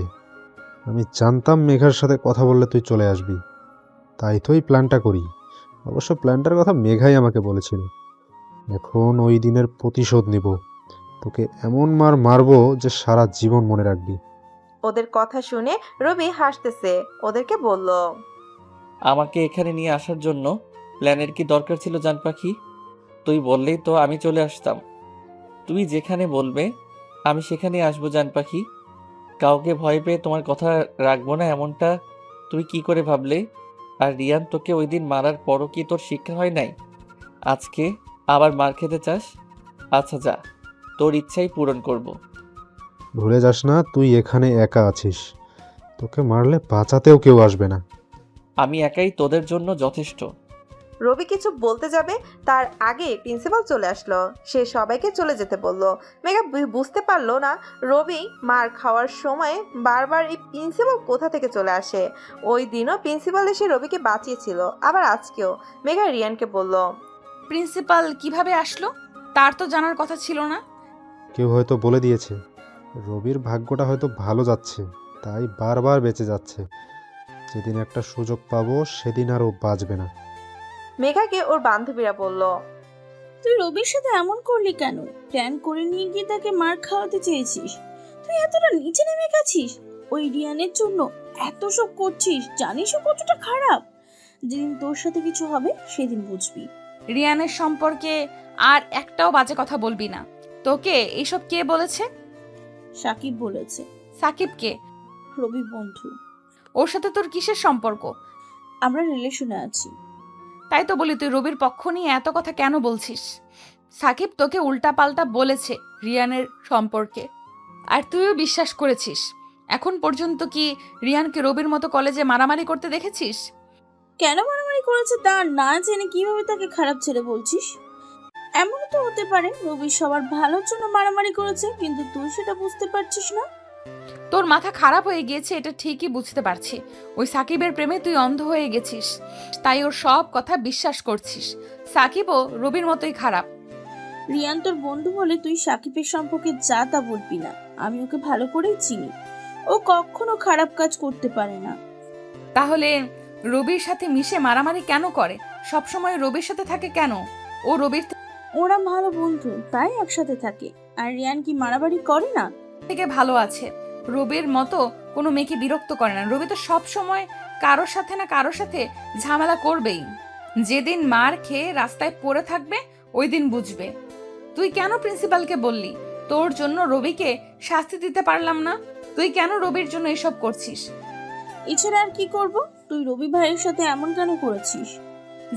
আমি জানতাম মেঘার সাথে কথা বললে তুই চলে আসবি, তাই তো এই প্ল্যানটা করি। অবশ্য প্ল্যানটার কথা মেঘাই আমাকে বলেছিল। এখন ওই দিনের প্রতিশোধ নিব। তোকে এমন মার মারবো যে সারা জীবন মনে রাখবি। ওদের কথা শুনে রবি হাসতেছে ওদেরকে বলল, আমাকে এখানে নিয়ে আসার জন্য প্ল্যানের কি দরকার ছিল জান পাখি? তুই বললেই তো আমি চলে আসতাম। তুমি যেখানে বলবে আমি সেখানে আসবো জান পাখি। কাউকে ভয় পেয়ে তোমার কথা রাখবো না এমনটা তুমি কি করে ভাবলে? আর রিয়ান তোকে ওই দিন মারার পরও কি তোর শিক্ষা হয় নাই? আজকে আবার মার খেতে চাস? আচ্ছা যা, তোর ইচ্ছাই পূরণ করব। ভুলে যাস না তুই এখানে একা আছিস, তোকে মারলে বাঁচাতেও কেউ আসবে না। আমি একাই তোদের জন্য যথেষ্ট। রবি কিছু বলতে যাবে তার আগে প্রিন্সিপাল চলে আসলো। সে সবাইকে চলে যেতে বলল। মেঘা বুঝতে পারলো না রবি মার খাওয়ার সময় বারবার এই প্রিন্সিপাল কোথা থেকে চলে আসে। ওই দিনও প্রিন্সিপাল এসে রবিকে বাঁচিয়েছিল, আবার আজকেও। মেঘা রিয়ানকে বলল, প্রিন্সিপাল কিভাবে আসলো? তার তো জানার কথা ছিল না। কেউ হয়তো বলে দিয়েছে। রবির ভাগ্যটা হয়তো ভালো যাচ্ছে, তাই বারবার বেঁচে যাচ্ছে। যেদিন একটা সুযোগ পাবো সেদিন আর ও বাঁচবে না। মেঘাকে ওর বান্ধবীরা বলল, তুই রবির সাথে এমন করলি কেন? প্ল্যান করে নিয়ে গিয়ে তাকে মার খাওয়াতে চেয়েছিস। তুই এতটা নিচে নেমে গেছিস ওই রিয়ানের জন্য? এত সব করছিস, জানিস ও কতটা খারাপ। যেদিন তোর সাথে কিছু হবে সেদিন বুঝবি। রিয়ানের সম্পর্কে আর একটাও বাজে কথা বলবি না। তোকে এইসব কে বলেছে? সাকিব বলেছে। সাকিবকে? রবি বন্ধু। ওর সাথে তোর কিসের সম্পর্ক? আমরা রিলেশনে আছি। তাই তো বলি, তুই রবির পক্ষ নিয়ে এত কথা কেন বলছিস? সাকিব তোকে উল্টাপাল্টা বলেছে রিয়ানের সম্পর্কে, আর তুইও বিশ্বাস করেছিস। এখন পর্যন্ত কি রিয়ানকে রবির মতো কলেজে মারামারি করতে দেখেছিস? কেন মারামারি করেছে তা না জেনে কিভাবে তাকে খারাপ ছেলে বলছিস? এমনও তো হতে পারে রবি সবার ভালোর জন্য মারামারি করেছে, কিন্তু তুই সেটা বুঝতে পারছিস না। তোর মাথা খারাপ হয়ে গিয়েছে, এটা ঠিকই বুঝতে পারছি। ওই সাকিবের প্রেমে তুই অন্ধ হয়ে গেছিস, তাই ওর সব কথা বিশ্বাস করছিস। সাকিবও রবির মতোই খারাপ। রিয়ান তোর বন্ধু বলে তুই সাকিবের সম্পর্কে যা তা বলবি না। আমি ওকে ভালো করেই চিনি, ও কখনো খারাপ কাজ করতে পারে না। তাহলে রবির সাথে মিশে মারামারি কেন করে? সবসময় রবির সাথে থাকে কেন? ও রবির ওরা ভালো বন্ধু, তাই একসাথে থাকে। আর রিয়ান কি মারামারি করে না? থেকে ভালো আছে। রবির মতো কোনো মেয়েকে বিরক্ত করে না। রবি তো সব সময় কারোর সাথে না কারোর সাথে ঝামেলা করবেই। যেদিন মার খেয়ে রাস্তায় পড়ে থাকবে ওই দিন বুঝবে। তুই কেন প্রিন্সিপালকে বললি? তোর জন্য রবিকে শাস্তি দিতে পারলাম না? তুই কেন রবির জন্য এসব করছিস? এছাড়া আর কি করব? তুই রবি ভাইয়ের সাথে এমন কেন করেছিস?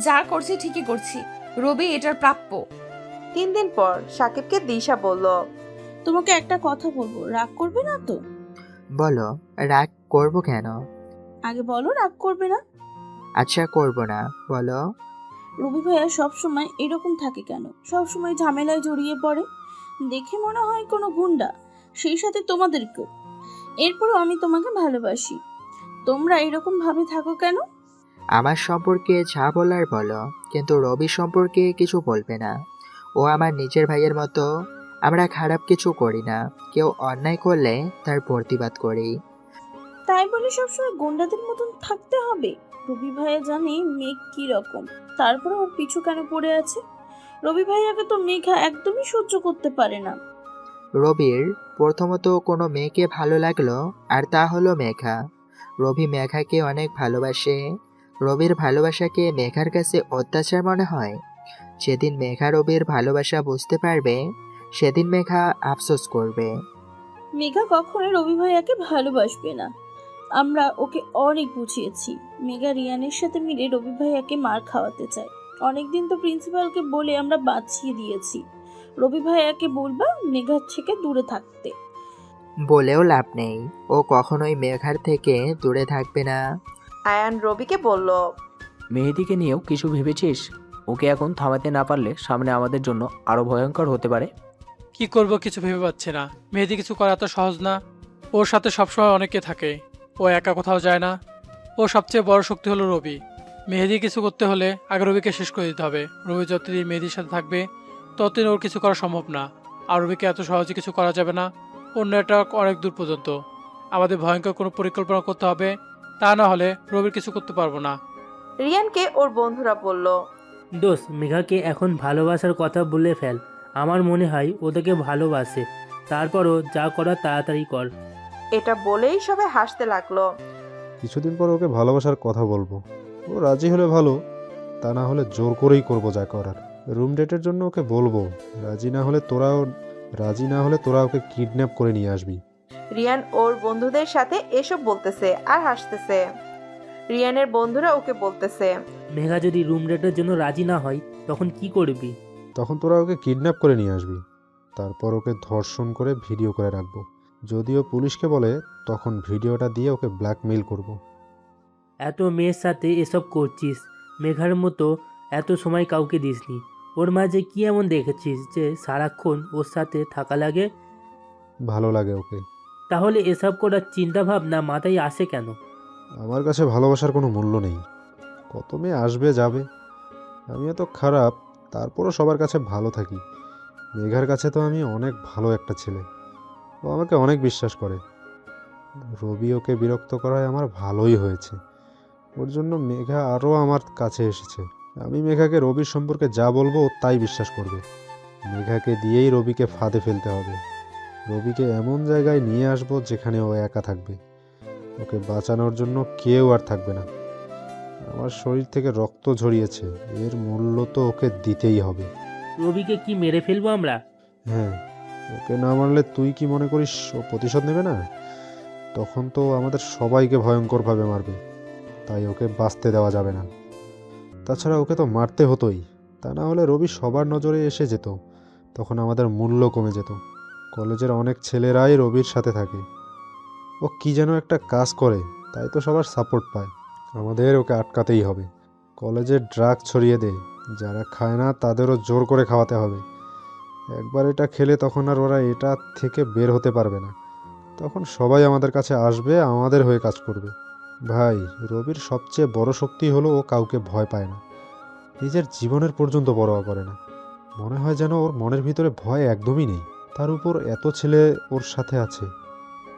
যা করছি ঠিকই করছি, রবি এটার প্রাপ্য। 3 দিন পর সাকিবকে দিশা বলল, তোমাকে একটা কথা বলবো, রাগ করবে না তো? বলো, রাগ করব কেন? আগে বলো রাগ করবে না। আচ্ছা, করব না, বলো। রবি ভাইয়া সবসময় এরকম থাকে কেন? সবসময় ঝামেলায় জড়িয়ে পড়ে, দেখে মনে হয় কোনো গুন্ডা, সেই সাথে তোমাদেরকেও। এরপরও আমি তোমাকে ভালোবাসি, তোমরা এরকম ভাবে থাকো কেন? আমার সম্পর্কে যা বলার বলো, কিন্তু রবি সম্পর্কে কিছু বলবে না। ও আমার নিজের ভাইয়ের মতো। আমরা খারাপ কিছু করি না, কেউ অন্যায় করলে তার প্রতিবাদ করি। তাই বলে সবসময় গুন্ডাদের মতন থাকতে হবে? রবি ভাইয়া জানে মেঘ কি রকম, তারপরে ওর পিছু কেন পড়ে আছে? রবি ভাইয়াকে তো মেঘা একদমই সহ্য করতে পারে না। রবির প্রথমত কোনো মেয়েকে ভালো লাগলো, আর তা হলো মেঘা। রবি মেঘাকে অনেক ভালোবাসে। রবির ভালোবাসাকে মেঘার কাছে অত্যাচার মনে হয়। যেদিন মেঘা রবির ভালোবাসা বুঝতে পারবে, সেদিন মেঘা আফসোস করবে। মেঘা কখনোই রবি ভাইয়াকে ভালোবাসবে না। আমরা ওকে অনেক বুঝিয়েছি। মেঘা রিয়ানের সাথে মিলে রবি ভাইয়াকে মার খাওয়াতে চায়। অনেকদিন তো প্রিন্সিপালকে বলে আমরা বাঁচিয়ে দিয়েছি। রবি ভাইয়াকে বলবা মেঘার থেকে দূরে থাকতে। বলেও লাভ নেই, ও কখনোই মেঘার থেকে দূরে থাকবে না। আয়ান রবিকে বলল, মেহেদিকে নিয়েও কিছু ভেবেছিস? ওকে এখন থামাতে না পারলে সামনে আমাদের জন্য আরো ভয়ঙ্কর হতে পারে। কি করব কিছু ভেবে পাচ্ছি না। মেহেদি কিছু করা এত সহজ না। ওর সাথে সবসময় অনেকে থাকে, ও একা কোথাও যায় না। ও সবচেয়ে বড় শক্তি হলো রবি। মেহেদি কিছু করতে হলে আগে রবিকে শেষ করে দিতে হবে। রবি যতদিন মেহেদির সাথে থাকবে ততদিন ওর কিছু করা সম্ভব না। আর রবিকে এত সহজে কিছু করা যাবে না। অন্য এটা অনেক দূর পর্যন্ত। আমাদের ভয়ঙ্কর কোনো পরিকল্পনা করতে হবে, তা না হলে রবির কিছু করতে পারবো না। রিয়ানকে ওর বন্ধুরা বলল, দোস্ত, মেঘাকে এখন ভালোবাসার কথা বলে ফেল। আমার মনে হয় ওদেরকে ভালোবাসে। তারপরও যা করার তাড়াতাড়ি কর। এটা বলেই সবাই হাসতে লাগলো। কিছুদিন পর ওকে ভালোবাসার কথা বলবো। ও রাজি হলে ভালো, তা না হলে জোর করেই করবো যা করার। রুম ডেটের জন্য ওকে বলবো। রাজি না হলে তোরা ওকে কিডন্যাপ করে নিয়ে আসবি। রিয়ান ওর বন্ধুদের সাথে এসব বলতেছে আর হাসতেছে। রিয়ানের বন্ধুরা ওকে বলতেছে, মেঘা যদি রুম রেটের জন্য রাজি না হয় তখন কি করবি? তখন তোরা ওকে কিডন্যাপ করে নিয়ে আসবি। তারপর ওকে ধর্ষণ করে ভিডিও করে রাখবো। যদিও পুলিশকে বলে, তখন ভিডিওটা দিয়ে ওকে ব্ল্যাকমেইল করব। এত মেয়ের সাথে এসব করছিস, মেঘার মতো এত সময় কাউকে দিসনি। ওর মাঝে কি এমন দেখেছিস যে সারাক্ষণ ওর সাথে থাকা লাগে? ভালো লাগে ওকে। তাহলে এসব করার চিন্তা ভাবনা মাথায় আসে কেন? আমার কাছে ভালোবাসার কোনো মূল্য নেই। কত মেয়ে আসবে যাবে। আমি এত খারাপ, তারপরও সবার কাছে ভালো থাকি। মেঘার কাছে তো আমি অনেক ভালো একটা ছেলে। ও আমাকে অনেক বিশ্বাস করে। রবি ওকে বিরক্ত করায় আমার ভালোই হয়েছে। ওর জন্য মেঘা আরও আমার কাছে এসেছে। আমি মেঘাকে রবির সম্পর্কে যা বলবো ও তাই বিশ্বাস করবে। মেঘাকে দিয়েই রবিকে ফাঁদে ফেলতে হবে। রবিকে এমন জায়গায় নিয়ে আসবো যেখানে ও একা থাকবে। ওকে বাঁচানোর জন্য কেউ আর থাকবে না। আমার শরীর থেকে রক্ত ঝরিয়েছে, এর মূল্য তো ওকে দিতেই হবে। রবিকে কি মেরে ফেলবো আমরা? হ্যাঁ, ওকে না মারলে তুই কি মনে করিস ও প্রতিশোধ নেবে না? তখন তো আমাদের সবাইকে ভয়ঙ্করভাবে মারবে, তাই ওকে বাঁচতে দেওয়া যাবে না। তাছাড়া ওকে তো মারতে হতোই, তা না হলে রবি সবার নজরে এসে যেত, তখন আমাদের মূল্য কমে যেত। কলেজের অনেক ছেলেরাই রবির সাথে থাকে, ও কি যেন একটা কাজ করে, তাই তো সবার সাপোর্ট পায়। আমাদের ওকে আটকাতেই হবে। কলেজে ড্রাগ ছড়িয়ে দেয়, যারা খায় না তাদেরও জোর করে খাওয়াতে হবে। একবার এটা খেলে তখন আর ওরা এটা থেকে বের হতে পারবে না, তখন সবাই আমাদের কাছে আসবে, আমাদের হয়ে কাজ করবে। ভাই, রবির সবচেয়ে বড় শক্তি হলো ও কাউকে ভয় পায় না, নিজের জীবনের পর্যন্ত পরোয়া করে না। মনে হয় যেন ওর মনের ভিতরে ভয় একদমই নেই। তার উপর এত ছেলে ওর সাথে আছে,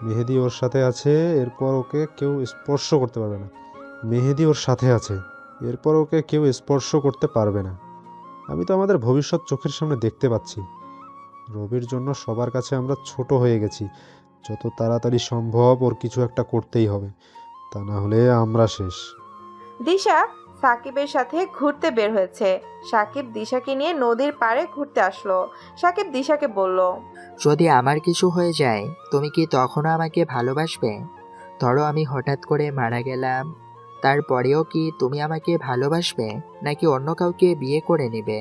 মেহেদি ওর সাথে আছে, এরপর ওকে কেউ স্পর্শ করতে পারবে না। মেহেদি ওর সাথে আছে, এরপর ওকে কেউ স্পর্শ করতে পারবে না। আমি তো আমাদের ভবিষ্যৎ চোখের সামনে দেখতে পাচ্ছি। রবির জন্য সবার কাছে আমরা ছোট হয়ে গেছি। যত তাড়াতাড়ি সম্ভব ওর কিছু একটা করতেই হবে, তা না হলে আমরা শেষ। দিশা সাকিবের সাথে ঘুরতে বের হয়েছে। সাকিব দিশাকে নিয়ে নদীর পাড়ে ঘুরতে আসলো। সাকিব দিশাকে বলল, যদি আমার কিছু হয়ে যায় তুমি কি তখনও আমাকে ভালোবাসবে? ধরো আমি হঠাৎ করে মারা গেলাম, তারপরেও কি তুমি আমাকে ভালোবাসবে, নাকি অন্য কাউকে বিয়ে করে নেবে?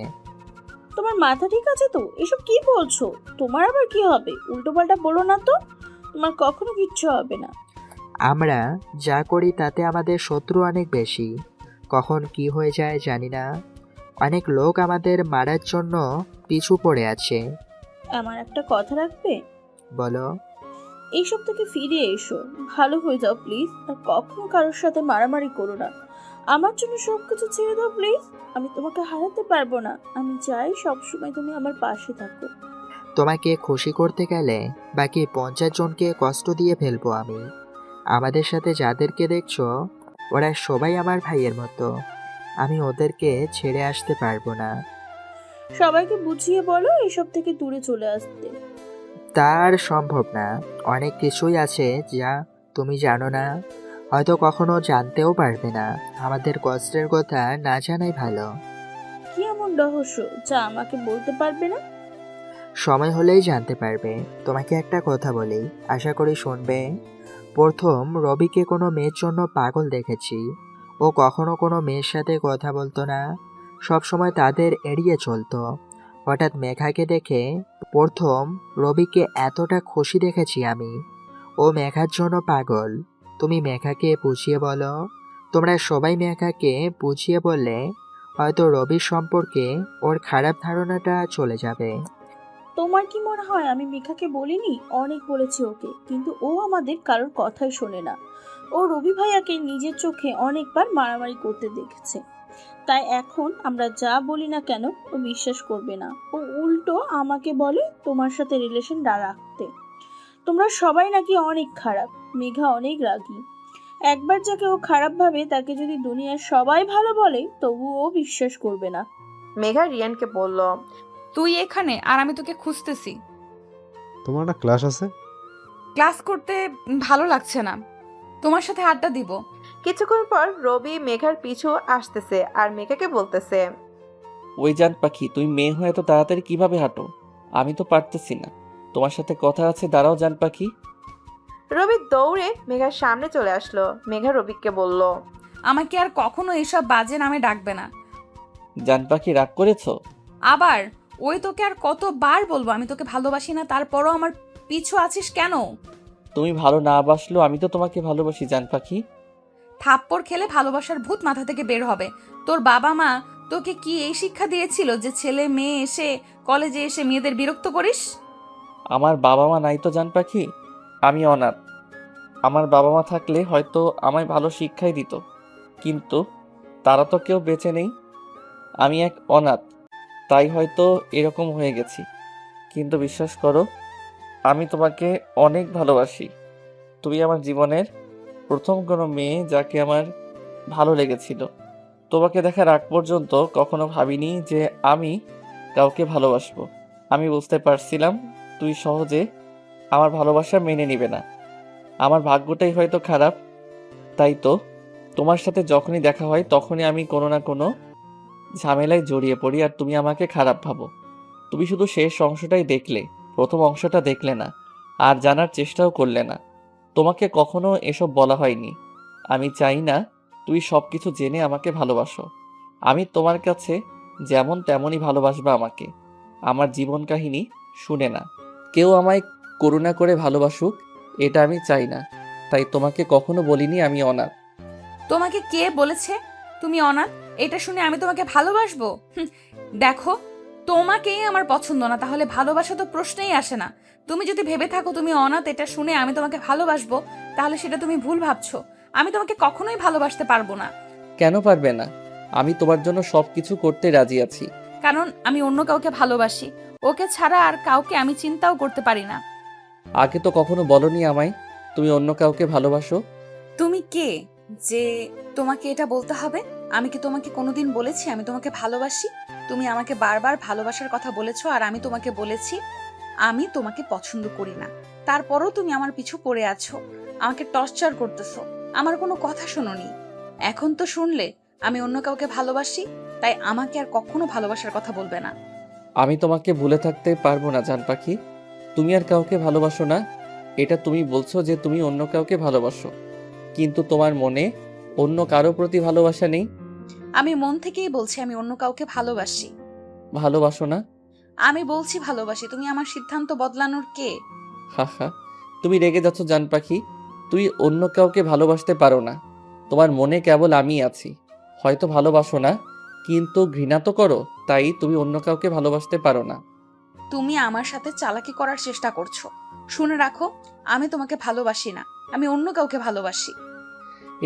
তোমার মাথা ঠিক আছে তো? এসব কি বলছো? তোমার আবার কি হবে? উল্টোপাল্টা বলো না তো, তোমার কখনো কিচ্ছু হবে না। আমরা যা করি তাতে আমাদের শত্রু অনেক বেশি, কখন কি হয়ে যায় জানি না। অনেক লোক আমাদের মারার জন্য পিছু পড়ে আছে। আমার একটা কথা রাখবে? বলো। এইসব থেকে ফিরে এসো, ভালো হয়ে যাও প্লিজ, আর কখনো কারোর সাথে মারামারি করো না। আমার জন্য সবকিছু ছেড়ে দাও প্লিজ। আমি তোমাকে হারাতে পারবো না, আমি চাই সবসময় তুমি আমার পাশে থাকো। তোমাকে খুশি করতে গেলে বাকি 50 জনকে কষ্ট দিয়ে ফেলবো আমি। আমাদের সাথে যাদেরকে দেখছো ওরা সবাই আমার ভাইয়ের মতো, আমি ওদেরকে ছেড়ে আসতে পারবো না। সবাইকে বুঝিয়ে বলো এসব থেকে দূরে চলে আসতে। তার সম্ভব না, অনেক কিছুই আছে যা তুমি জানো না, হয়তো কখনো জানতেও পারবে না। আমাদের কষ্টের কথা না জানাই ভালো। কি এমন রহস্য যা আমাকে বলতে পারবে না? সময় হলেই জানতে পারবে। তোমাকে একটা কথা বলি, আশা করি শুনবে। প্রথম রবিকে কোনো মেয়ের জন্য পাগল দেখেছি। ও কখনো কোনো মেয়ের সাথে কথা বলতো না, সব সময় তাদের এড়িয়ে চলতো। হঠাৎ মেঘাকে দেখে প্রথম রবিকে এতটা খুশি দেখেছি আমি। ও মেঘার জন্য পাগল। তুমি মেঘাকে বুঝিয়ে বলো। তোমরা সবাই মেঘাকে বুঝিয়ে বললে হয়তো রবির সম্পর্কে ওর খারাপ ধারণাটা চলে যাবে। তোমার কি মনে হয় আমি মেঘাকে বলিনি? অনেক বলেছি ওকে, কিন্তু ও আমাদের কারোর কথাই শোনে না। ও রবি ভাইয়াকে নিজের চোখে অনেকবার মারামারি করতে দেখেছে, তাই এখন আমরা যা বলি না কেন ও বিশ্বাস করবে না। ও উল্টো আমাকে বলে তোমার সাথে রিলেশন রাখতে। তোমরা সবাই নাকি অনেক খারাপ, মেঘা অনেক রাগী। একবার যাকে ও খারাপ ভাবে তাকে যদি দুনিয়ার সবাই ভালো বলে তবু ও বিশ্বাস করবে না। মেঘা রিয়ানকে বলল, তুই এখানে আর আমি তোকে খুঁজতেছি। তোমার না ক্লাস আছে? ক্লাস করতে ভালো লাগছে না, তোমার সাথে আড্ডা দিব। কিছুক্ষণ পর রবি মেঘার পিছু আসতেছে আর মেঘাকে বলতেছে, ওই জান পাখি, তুই মেয়ে হয়ে এত তাড়াতাড়ি কিভাবে হাঁটো? আমি তো পারতেছি না। তোমার সাথে কথা আছে, দাঁড়াও জান পাখি। রবি দৌড়ে মেঘার সামনে চলে আসলো। মেঘা রবিকে বলল, আমাকে আর কখনো এসব বাজে নামে ডাকবে না। জান পাখি রাগ করেছো? আবার ওই তোকে আর কতবার বলবো আমি তোকে ভালোবাসি না, তারপরও আমার পিছু আছিস কেন? তুমি ভালো না বাসলো আমি তো তোমাকে ভালোবাসি জান পাখি। থাপ্পড় খেলে ভালোবাসার ভূত মাথা থেকে বের হবে। তোর বাবা মা তোকে কি এই শিক্ষা দিয়েছিল যে ছেলে মেয়ে এসে কলেজে এসে মেয়েদের বিরক্ত করিস? আমার বাবা মা নাই তো জান পাখি, আমি অনাথ। আমার বাবা মা থাকলে হয়তো আমায় ভালো শিক্ষাই দিত, কিন্তু তারা তো কেউ বেঁচে নেই। আমি এক অনাথ, তাই হয়তো এরকম হয়ে গেছি। কিন্তু বিশ্বাস করো, আমি তোমাকে অনেক ভালোবাসি। তুমি আমার জীবনের প্রথম কোনো মেয়ে যাকে আমার ভালো লেগেছিল। তোমাকে দেখার আগ পর্যন্ত কখনো ভাবিনি যে আমি কাউকে ভালোবাসবো। আমি বুঝতে পারছিলাম তুই সহজে আমার ভালোবাসা মেনে নিবে না। আমার ভাগ্যটাই হয়তো খারাপ, তাই তো তোমার সাথে যখনই দেখা হয় তখনই আমি কোনো না কোনো ঝামেলায় জড়িয়ে পড়ি আর তুমি আমাকে খারাপ ভাবো। তুমি শুধু শেষ অংশটাই দেখলে, প্রথম অংশটা দেখলে না, আর জানার চেষ্টাও করলে না। তোমাকে কখনো এসব বলা হয়নি। আমি চাই না তুই সব কিছু জেনে আমাকে ভালোবাসো। আমি তোমার কাছে যেমন তেমনই ভালোবাসবা আমাকে। আমার জীবন কাহিনী শুনে না। কেউ আমায় করুণা করে ভালোবাসুক, এটা আমি চাই না। তাই তোমাকে কখনো বলিনি আমি অনাথ। তোমাকে কে বলেছে তুমি অনাথ? এটা শুনে আমি তোমাকে ভালোবাসবো? দেখো, তোমাকেই আমার পছন্দ না, তাহলে ভালোবাসা তো প্রশ্নেই আসে না। তুমি যদি ভেবে থাকো তুমি অনাথ, এটা শুনে আমি তোমাকে ভালোবাসবো, তাহলে সেটা তুমি ভুল ভাবছো। আমি তোমাকে কখনোই ভালোবাসতে পারবো না। কেন পারবে না? আমি তোমার জন্য সব কিছু করতে রাজি আছি। কারণ আমি অন্য কাউকে ভালোবাসি। ওকে ছাড়া আর কাউকে আমি চিন্তাও করতে পারি না। আগে তো কখনো বলনি আমায় তুমি অন্য কাউকে ভালোবাসো। তুমি কে যে তোমাকে এটা বলতে হবে? আমি কি তোমাকে কোনোদিন বলেছি আমি তোমাকে ভালোবাসি? তুমি আমাকে বারবার ভালোবাসার কথা বলেছো, আর আমি তোমাকে বলেছি আমি তোমাকে পছন্দ করি না। তারপরও তুমি আমার পিছু পড়ে আছো, আমাকে টর্চার করতেছো, আমার কোনো কথা শোনোনি। এখন তো শুনলে আমি অন্য কাউকে ভালোবাসি, তাই আমাকে আর কখনো ভালোবাসার কথা বলবে না। আমি তোমাকে ভুলে থাকতে পারবো না জান পাখি। তুমি আর কাউকে ভালোবাসো না, এটা তুমি বলছো যে তুমি অন্য কাউকে ভালোবাসো, কিন্তু তোমার মনে অন্য কারো প্রতি ভালোবাসা নেই। আমি মন থেকেই বলছি আমি অন্য কাউকে ভালোবাসি। ভালোবাসো না? আমি বলছি ভালোবাসি, তুমি আমার সিদ্ধান্ত বদলানোর কে? হা হা, তুমি রেগে যাচ্ছ জান পাখি। তুই অন্য কাউকে ভালোবাসতে পারো না, তোমার মনে কেবল আমি আছি। হয়তো ভালোবাসো না, কিন্তু ঘৃণা তো করো, তাই তুমি অন্য কাউকে ভালোবাসতে পারো না। তুমি আমার সাথে চালাকি করার চেষ্টা করছো। শুনে রাখো, আমি তোমাকে ভালোবাসি না, আমি অন্য কাউকে ভালোবাসি।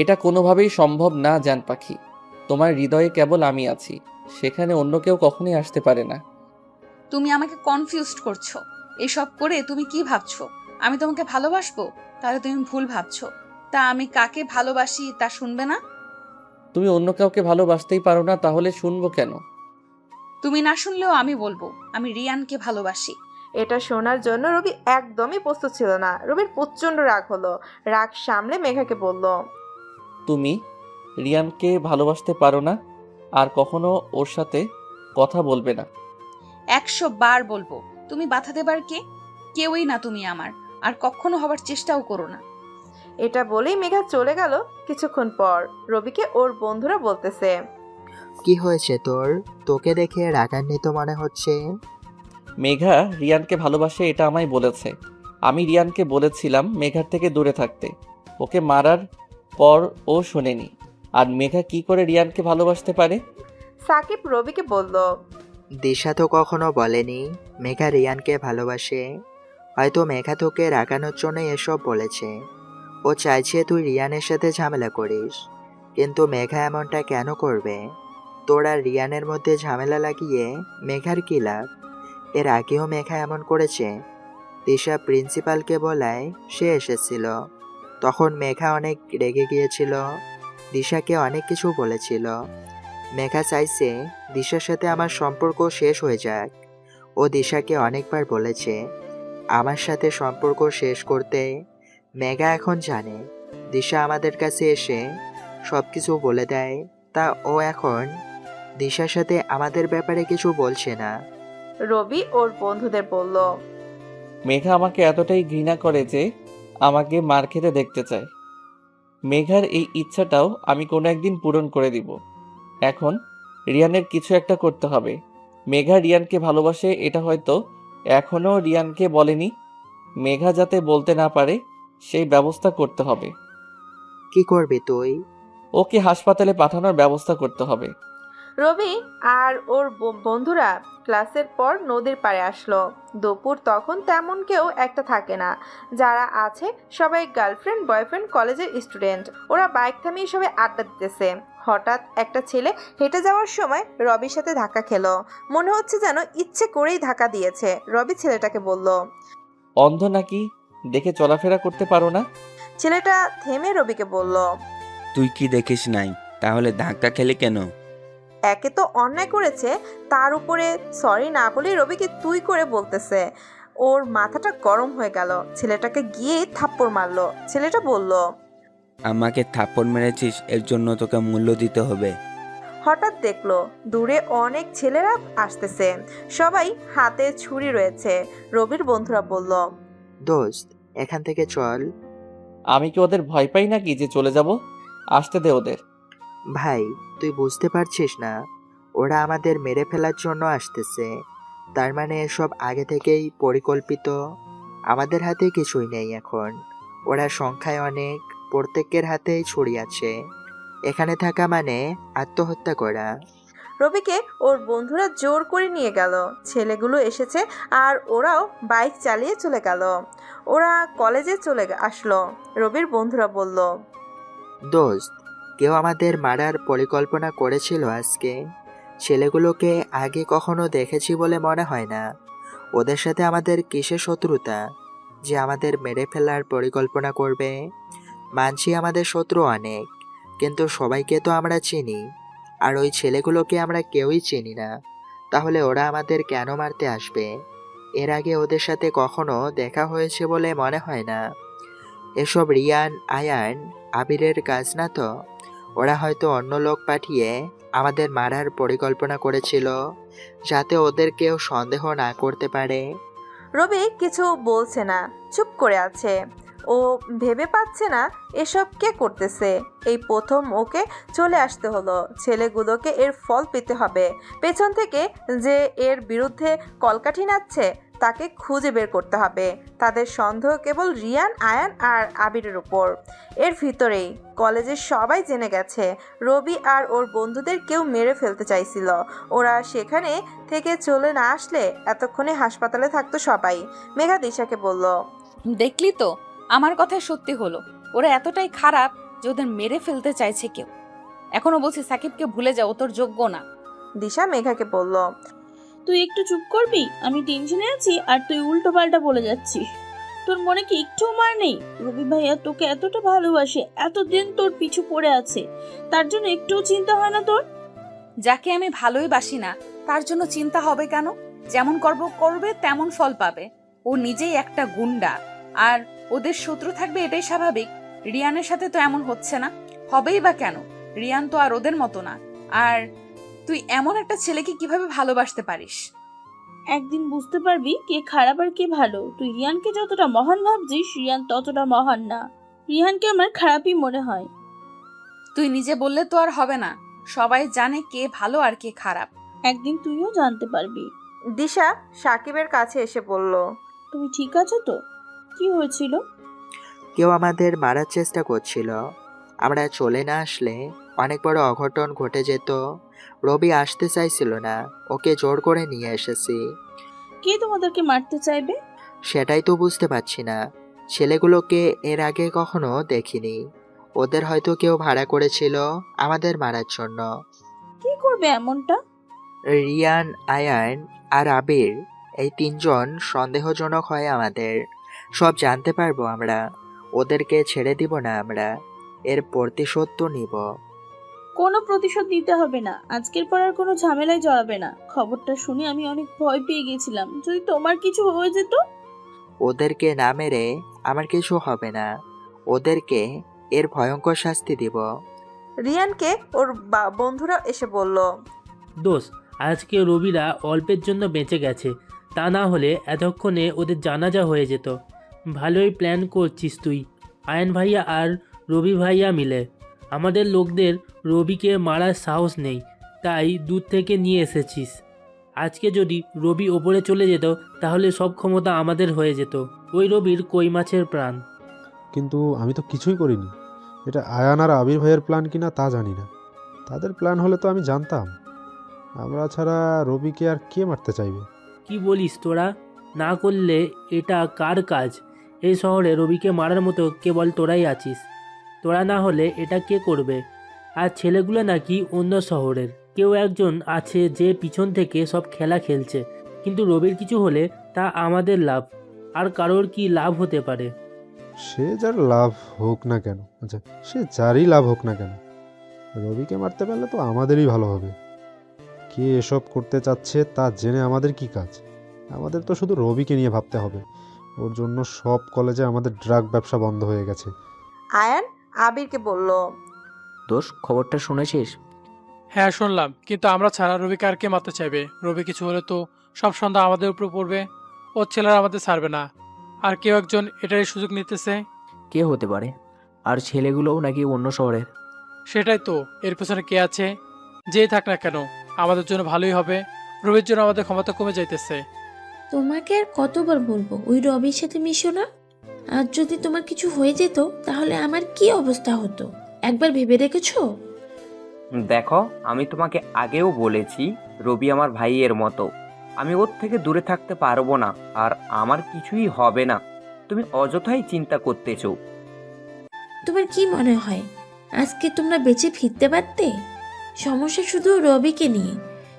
এটা কোনোভাবেই সম্ভব না জান পাখি। তোমার হৃদয়ে কেবল আমি আছি, সেখানে অন্য কেউ কখনোই আসতে পারে না। তুমি আমাকে কনফিউজড করছো। এসব করে তুমি কি ভাবছো আমি তোমাকে ভালোবাসবো? তাহলে তুমি ভুল ভাবছো। তা আমি কাকে ভালোবাসি তা শুনবে না? তুমি অন্য কাউকে ভালোবাসতেই পারো না, তাহলে শুনবো কেন? তুমি না শুনলেও আমি বলবো, আমি রিয়ানকে ভালোবাসি। এটা শোনার জন্য রবি একদমই প্রস্তুত ছিল না। রবির প্রচন্ড রাগ হলো। রাগ সামলে মেঘাকে বলল, তুমি রিয়ানকে ভালোবাসতে পারো না, আর কখনো ওর সাথে কথা বলবে না। 100 বার বলবো। তুমি বাধা দেবার কে? কেউই না তুমি আমার, আর কখনো হবার চেষ্টাও করো না। এটা বলেই মেঘা চলে গেল। কিছুক্ষণ পর রবিকে ওর বন্ধুরা বলতেছে, কি হয়েছে তোর? তোকে দেখে রাগান্বিত মনে হচ্ছে। মেঘা রিয়ানকে ভালোবাসে এটা আমায় বলেছে। আমি রিয়ানকে বলেছিলাম মেঘার থেকে দূরে থাকতে। ওকে মারার পর ও শোনেনি। আর মেঘা কি করে রিয়ানকে ভালোবাসতে পারে? সাকিব রবিকে বলল, দিশা তো কখনো বলেনি মেঘা রিয়ানকে ভালোবাসে। হয়তো মেঘা তোকে রাগানোর জন্য এসব বলেছে। ও চাইছে তুই রিয়ানের সাথে ঝামেলা করিস, কিন্তু মেঘা এমনটা কেন করবে? তোর আর রিয়ানের মধ্যে ঝামেলা লাগিয়ে মেঘার কী লাভ? এর আগেও মেঘা এমন করেছে। দিশা প্রিন্সিপালকে বলায় সে এসেছিল, তখন মেঘা অনেক রেগে গিয়েছিল, দিশাকে অনেক কিছু বলেছিল। মেঘা চাইছে দিশার সাথে আমার সম্পর্ক শেষ হয়ে যাক। ও দিশাকে অনেকবার বলেছে আমার সাথে সম্পর্ক শেষ করতে। মেঘা এখন জানে দিশা আমাদের কাছে এসে সব কিছু বলে দেয়, তা ও এখন দিশার সাথে আমাদের ব্যাপারে কিছু বলছে না। রবি ওর বন্ধুদের বলল, মেঘা আমাকে এতটাই ঘৃণা করে যে আমাকে মার খেতে দেখতে চায়। মেঘার এই ইচ্ছাটাও আমি কোনো একদিন পূরণ করে দিব। এখন রিয়ানের কিছু একটা করতে হবে। মেঘা রিয়ানকে ভালোবাসে এটা হয়তো এখনও রিয়ানকে বলেনি। মেঘা যাতে বলতে না পারে সেই ব্যবস্থা করতে হবে। কি করবি তুই? ওকে হাসপাতালে পাঠানোর ব্যবস্থা করতে হবে। রবি আর ওর বন্ধুরা ক্লাসের পর নদীর পাড়ে আসলো। দুপুর তখন তেমন কেউ একটা থাকে না, যারা আছে সবাই গার্লফ্রেন্ড বয়ফ্রেন্ড কলেজের স্টুডেন্ট। ওরা বাইক থামিয়ে সবাই আড্ডা দিতেছে। হঠাৎ একটা ছেলে হেঁটে যাওয়ার সময় রবির সাথে ধাক্কা খেলো। মনে হচ্ছে যেন ইচ্ছে করেই ধাক্কা দিয়েছে। রবি ছেলেটাকে বলল, অন্ধ নাকি দেখে চলাফেরা করতে পারো না? ছেলেটা থেমে রবিকে বলল, তুই কি দেখিস নাই, তাহলে ধাক্কা খেলি কেন? একে তো অন্যায় করেছে, তার উপরে সরি না বলে রবিকে তুই করে বলতেছে। ওর মাথাটা গরম হয়ে গেল। ছেলেটাকে গিয়ে থাপ্পড় মারলো। ছেলেটা বলল, আমাকে থাপ্পড় মেরেছিস, এর জন্য তোকে মূল্য দিতে হবে। হঠাৎ দেখলো দূরে অনেক ছেলেরা আসতেছে, সবাই হাতে ছুরি রয়েছে। রবির বন্ধুরা বলল, দোস্ত এখান থেকে চল। আমি কি ওদের ভয় পাই নাকি যে চলে যাব? আসতে দে ওদের। ভাই তুই বুঝতে পারছিস না, ওরা আমাদের মেরে ফেলার জন্য আসতেছে। তার মানে এসব আগে থেকেই পরিকল্পিত। আমাদের হাতে কিছুই নেই এখন। ওরা সংখ্যায় অনেক, প্রত্যেকের হাতেই ছুরি আছে। এখানে থাকা মানে আত্মহত্যা করা। রবিকে ওর বন্ধুরা জোর করে নিয়ে গেল। ছেলেগুলো এসেছে আর ওরাও বাইক চালিয়ে চলে গেল। ওরা কলেজে চলে আসলো। রবির বন্ধুরা বলল, দোস্ত কেউ আমাদের মারার পরিকল্পনা করেছিল আজকে। ছেলেগুলোকে আগে কখনো দেখেছি বলে মনে হয় না। ওদের সাথে আমাদের কিসের শত্রুতা যে আমাদের মেরে ফেলার পরিকল্পনা করবে? মানছি আমাদের শত্রু অনেক, কিন্তু সবাইকে তো আমরা চিনি। আর ওই ছেলেগুলোকে আমরা কেউই চিনি না। তাহলে ওরা আমাদের কেন মারতে আসবে? এর আগে ওদের সাথে কখনো দেখা হয়েছে বলে মনে হয় না। এসব রিয়ান, আয়ান, আবিরের কাজ না তো? ওরা হয়তো অন্য লোক পাঠিয়ে আমাদের মারার পরিকল্পনা করেছিল, যাতে ওদের কেউ সন্দেহ না করতে পারে। রবি কিছু বলছে না, চুপ করে আছে। ও ভেবে পাচ্ছে না এসব কে করতেছে। এই প্রথম ওকে চলে আসতে হলো। ছেলেগুলোকে এর ফল পেতে হবে। পেছন থেকে যে এর বিরুদ্ধে কলকাঠি নাচছে তাকে খুঁজে বের করতে হবে। তাদের সন্দেহ কেবল রিয়ান, আয়ান আর আবিরের উপর। এর ভিতরেই কলেজের সবাই জেনে গেছে রবি আর ওর বন্ধুদের কেউ মেরে ফেলতে চাইছিল। ওরা সেখানে থেকে চলে না আসলে এতক্ষণে হাসপাতালে থাকতো সবাই। মেঘা দিশাকে বলল, দেখলি তো, আমার কথাই সত্যি হলো। ওরা এতটাই খারাপ যে ওদের মেরে ফেলতে চাইছে কেউ। এখনো বলছি সাকিবকে ভুলে যাও, ও তোর যোগ্য না। দিশা মেঘাকে বলল, তুই একটু চুপ করবি? আমি টেনশনে আছি আর তুই উল্টো পাল্টা বলে যাচ্ছিস। তোর মনে কি একটুও মার নেই? রবি ভাইয়া তোকে এতটা ভালোবাসে, এতদিন তোর পিছু পড়ে আছে, তার জন্য একটুও চিন্তা হয় না তোর? যাকে আমি ভালোই বাসি না তার জন্য চিন্তা হবে কেন? যেমন কর্ম করবে তেমন ফল পাবে। ও নিজেই একটা গুন্ডা, আর ওদের শত্রু থাকবে এটাই স্বাভাবিক। রিয়ানের সাথে তো এমন হচ্ছে না, হবেই বা কেন? রিয়ান তো আর ওদের মতো না। আর তুই এমন একটা ছেলেকে কিভাবে ভালোবাসতে পারিস? একদিন বুঝতে পারবি কে খারাপ আর কে ভালো। তুই রিয়ানকে যতটা মহান ভাবছিস, রিয়ান ততটা মহান না। রিহানকে আমার খারাপই মনে হয়। তুই নিজে বললে তো আর হবে না, সবাই জানে কে ভালো আর কে খারাপ। একদিন তুইও জানতে পারবি। দিশা সাকিবের কাছে এসে বলল, তুমি ঠিক আছো তো? কি হয়েছিল? কেউ আমাদের মারার চেষ্টা করছিল। আমরা চলে না আসলে অনেক বড় অঘটন ঘটে যেত। রবি আসতে চাইছিল না, ওকে জোর করে নিয়ে এসেছি। কে তোমাদেরকে মারতে চাইবে? সেটাই তো বুঝতে পারছি না। ছেলেগুলোকে এর আগে কখনো দেখিনি। ওদের হয়তো কেউ ভাড়া করেছিল আমাদের মারার জন্য। কি করবে এমনটা? রিয়ান, আয়ান আর আবির, এই তিনজন সন্দেহজনক হয় আমাদের। সব জানতে পারবো আমরা। ওদেরকে ছেড়ে দিব না আমরা। এর প্রতিশোধ তো নিব। কোনো প্রতিশোধ নিতে হবে না। আজকের পর আর কোনো ঝামেলায় জড়াবে না। খবরটা শুনে আমি অনেক ভয় পেয়ে গেছিলাম, যদি তোমার কিছু হয়ে যেত। ওদেরকে না মেরে আমার কিছু হবে না। ওদেরকে এর ভয়ঙ্কর শাস্তি দিব। রিয়ানকে ওর বন্ধুরা এসে বলল, দোষ, আজকে রবিরা অল্পের জন্য বেঁচে গেছে, তা না হলে এতক্ষণে ওদের জানাজা হয়ে যেত। ভালোই প্ল্যান করছিস তুই, আয়ন ভাইয়া আর রবি ভাইয়া মিলে। আমাদের লোকদের রবিকে মারার সাহস নেই, তাই দূর থেকে নিয়ে এসেছিস। আজকে যদি রবি ওপরে চলে যেত তাহলে সব ক্ষমতা আমাদের হয়ে যেত। ওই রবির কই মাছের প্রাণ। কিন্তু আমি তো কিছুই করিনি। এটা আয়ান আর আবির ভাইয়ের প্ল্যান কিনা তা জানি না। তাদের প্ল্যান হলে তো আমি জানতাম। আমরা ছাড়া রবিকে আর কে মারতে চাইবে? কি বলিস তোরা? না করলে এটা কার কাজ? এই শহরে রবিকে মারার মতো কেবল তোরাই আছিস। তোরা না হলে এটা কে করবে? আর ছেলেগুলো নাকি অন্য শহরের কেউ একজন আছে যে পিছন থেকে সব খেলা খেলছে। কিন্তু রবির কিছু হলে তা আমাদের লাভ, আর কারোর কি লাভ হতে পারে? সে যার লাভ হোক না কেন, আচ্ছা সে যারই লাভ হোক না কেন, রবিকে মারতে পারলে তো আমাদেরই ভালো হবে। কে এসব করতে চাচ্ছে তা জেনে আমাদের কি কাজ? আমাদের তো শুধু রবিকে নিয়ে ভাবতে হবে। ওর জন্য সব কলেজে আমাদের ড্রাগ ব্যবসা বন্ধ হয়ে গেছে। আয়ান আবিরকে বলল, দোষ, খবরটা শুনেছিস? হ্যাঁ শুনলাম, কিন্তু আমরা ছাড়া রবিকে আর কে মারতে চাইবে? রবি কিছু হলে তো সব সন্ধ্যা আমাদের উপর পড়বে। ওর ছেলেরা আমাদের ছাড়বে না। আর কেউ একজন এটারই সুযোগ নিতেছে। কে হতে পারে? আর ছেলেগুলোও নাকি অন্য শহরের? সেটাই তো, এর পেছনে কে আছে? যেই থাক না কেন, আমাদের জন্য ভালোই হবে। রবির জন্য আমাদের ক্ষমতা কমে যাইতেছে। তোমাকে আর কতবার বলবো ওই রবির সাথে মিশো না? আর যদি তোমার কিছু হয়ে যেত তাহলে আমার কি অবস্থা হতো একবার ভেবে দেখেছো? দেখো, আমি তোমাকে আগেও বলেছি রবি আমার ভাইয়ের মতো। আমি ওর থেকে দূরে থাকতে পারবো না, আর আমার কিছুই হবে না। তুমি অযথাই চিন্তা করতেছো। তোমার কি মনে হয় আজকে তোমরা বেঁচে ফিরতে পারতে? সমস্যা শুধু রবিকে নিয়ে,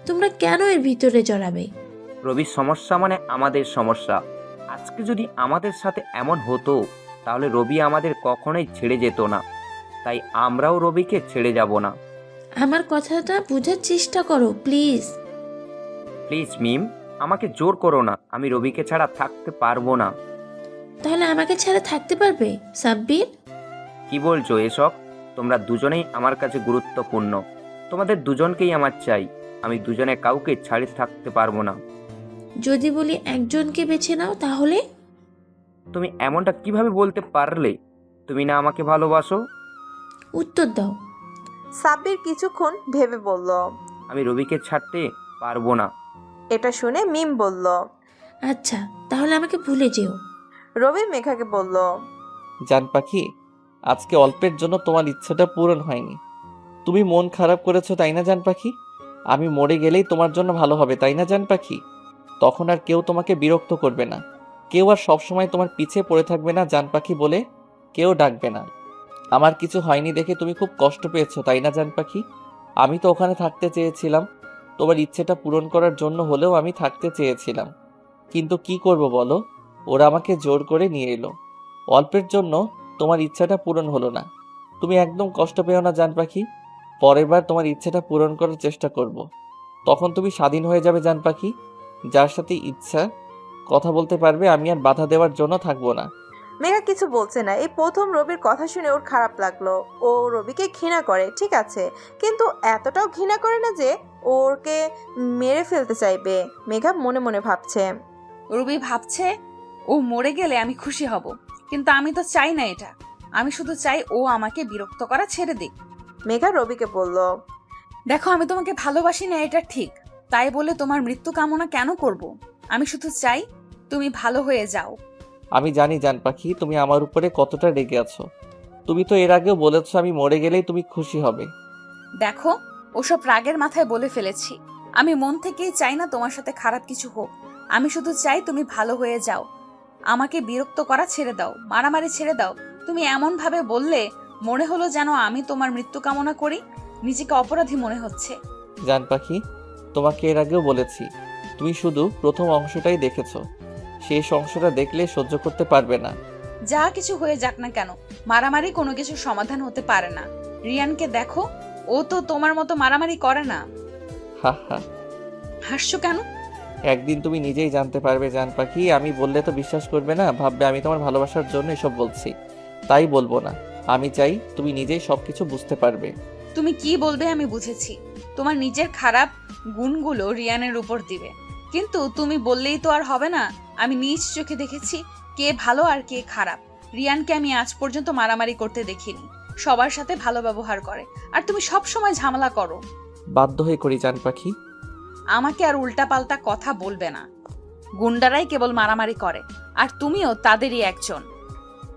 তোমরা কেন এর ভিতরে জড়াবে? রবির সমস্যা মানে আমাদের সমস্যা। আজকে যদি আমাদের সাথে এমন হতো তাহলে রবি আমাদের কখনোই ছেড়ে যেত না। তাই আমরাও রবিকে ছেড়ে যাব না। আমার কথাটা বোঝার চেষ্টা করো প্লিজ। প্লিজ মিম, আমাকে জোর করো না। আমি রবিকে ছাড়া থাকতে পারবো না। তাহলে আমাকে ছাড়া থাকতে পারবে সাব্বির? কি বলছো এসব? তোমরা দুজনেই আমার কাছে গুরুত্বপূর্ণ। তোমাদের দুজনকেই আমার চাই। আমি দুজনে কাউকে ছাড়ি থাকতে পারবো না। যদি বলি একজনকে বেছে নাও তাহলে? তুমি এমনটা কিভাবে বলতে পারলে? তুমি না আমাকে ভালোবাসো? উত্তর দাও। সাব্বির কিছুক্ষণ ভেবে বলল, আমি রবিকে ছাড়তে পারবো না। এটা শুনে মিম বলল, আচ্ছা তাহলে আমাকে ভুলে যেও। রবি মেঘাকে বলল, জান পাখি, আজকে অল্পের জন্য তোমার ইচ্ছাটা পূরণ হয়নি। তুমি মন খারাপ করেছো তাই না জান পাখি? আমি মরে গেলেই তোমার জন্য ভালো হবে তাই না জান পাখি? তখন আর কেউ তোমাকে বিরক্ত করবে না, কেউ আর সবসময় তোমার পিছে পড়ে থাকবে না জান পাখি বলে কেউ ডাকবে না। আমার কিছু হয়নি দেখে তুমি খুব কষ্ট পেয়েছো তাই না জান পাখি? আমি তো ওখানে থাকতে চেয়েছিলাম, তোমার ইচ্ছেটা পূরণ করার জন্য হলেও আমি থাকতে চেয়েছিলাম। কিন্তু কি করব বলো, ওরা আমাকে জোর করে নিয়ে এলো। অল্পের জন্য তোমার ইচ্ছাটা পূরণ হলো না। তুমি একদম কষ্ট পেও না জান পাখি। পরের বার তোমার ইচ্ছাটা পূরণ করার চেষ্টা করব। তখন তুমি স্বাধীন হয়ে যাবে জান পাখি। যার সাথে ইচ্ছা কথা বলতে পারবে, আমি আর বাধা দেওয়ার জন্য থাকবো না। মেঘা কিছু বলছে না। এই প্রথম রবির কথা শুনে ওর খারাপ লাগলো। ও রবিকে ঘৃণা করে ঠিক আছে, কিন্তু এতটাও ঘৃণা করে না যে ওকে মেরে ফেলতে চাইবে। মেঘা মনে মনে ভাবছে। রবি ভাবছে ও মরে গেলে আমি খুশি হব, কিন্তু আমি তো চাই না এটা। আমি শুধু চাই ও আমাকে বিরক্ত করা ছেড়ে দিক। মেঘা রবিকে বলল, দেখো আমি তোমাকে ভালোবাসি না এটা ঠিক, তাই বলে তোমার মৃত্যু কামনা কেন করব? আমি শুধু চাই তুমি ভালো হয়ে যাও। আমি জানি জান পাখি তুমি আমার উপরে কতটা রেগে আছো। তুমি তো এর আগেও বলেছো আমি মরে গেলেই তুমি খুশি হবে। দেখো ওসব রাগের মাথায় বলে ফেলেছি। আমি মন থেকেই চাই না তোমার সাথে খারাপ কিছু হোক। আমি শুধু চাই তুমি ভালো হয়ে যাও। আমাকে বিরক্ত করা ছেড়ে দাও, মারামারি ছেড়ে দাও। তুমি এমন ভাবে বললে মনে হলো যেন আমি তোমার মৃত্যু কামনা করি। নিজেকে অপরাধী মনে হচ্ছে। জান পাখি, তোমাকে এর আগেও বলেছি তুমি শুধু প্রথম অংশটাই দেখেছো, শেষ অংশটা দেখলে সহ্য করতে পারবে না। যা কিছু হয়ে যাক না কেন, মারামারি কোনো কিছু সমাধান হতে পারে না। রিয়ানকে দেখো, ও তো তোমার মতো মারামারি করে না। হা হা। হাসছো কেন? একদিন তুমি নিজেই জানতে পারবে জান পাখি। আমি বললে তো বিশ্বাস করবে না, ভাববে আমি তোমার ভালোবাসার জন্য এসব বলছি। তাই বলবো না। আমি চাই তুমি নিজেই সবকিছু বুঝতে পারবে। তুমি কি বলবে আমি বুঝেছি। তোমার নিজের খারাপ গুণগুলো রিয়ানের উপর দিবে, কিন্তু তুমি বললেই তো আর হবে না। আমি নিজ চোখে দেখেছি কে ভালো আর কে খারাপ। রিয়ানকে আমি আজ পর্যন্ত মারামারি করতে দেখিনি, সবার সাথে ভালো ব্যবহার করে। আর তুমি সব সময় ঝামেলা করো। বাধ্য হয়ে করি জান পাখি। আমাকে আর উল্টাপাল্টা কথা বলবে না। গুন্ডারাই কেবল মারামারি করে, আর তুমিও তাদেরই একজন।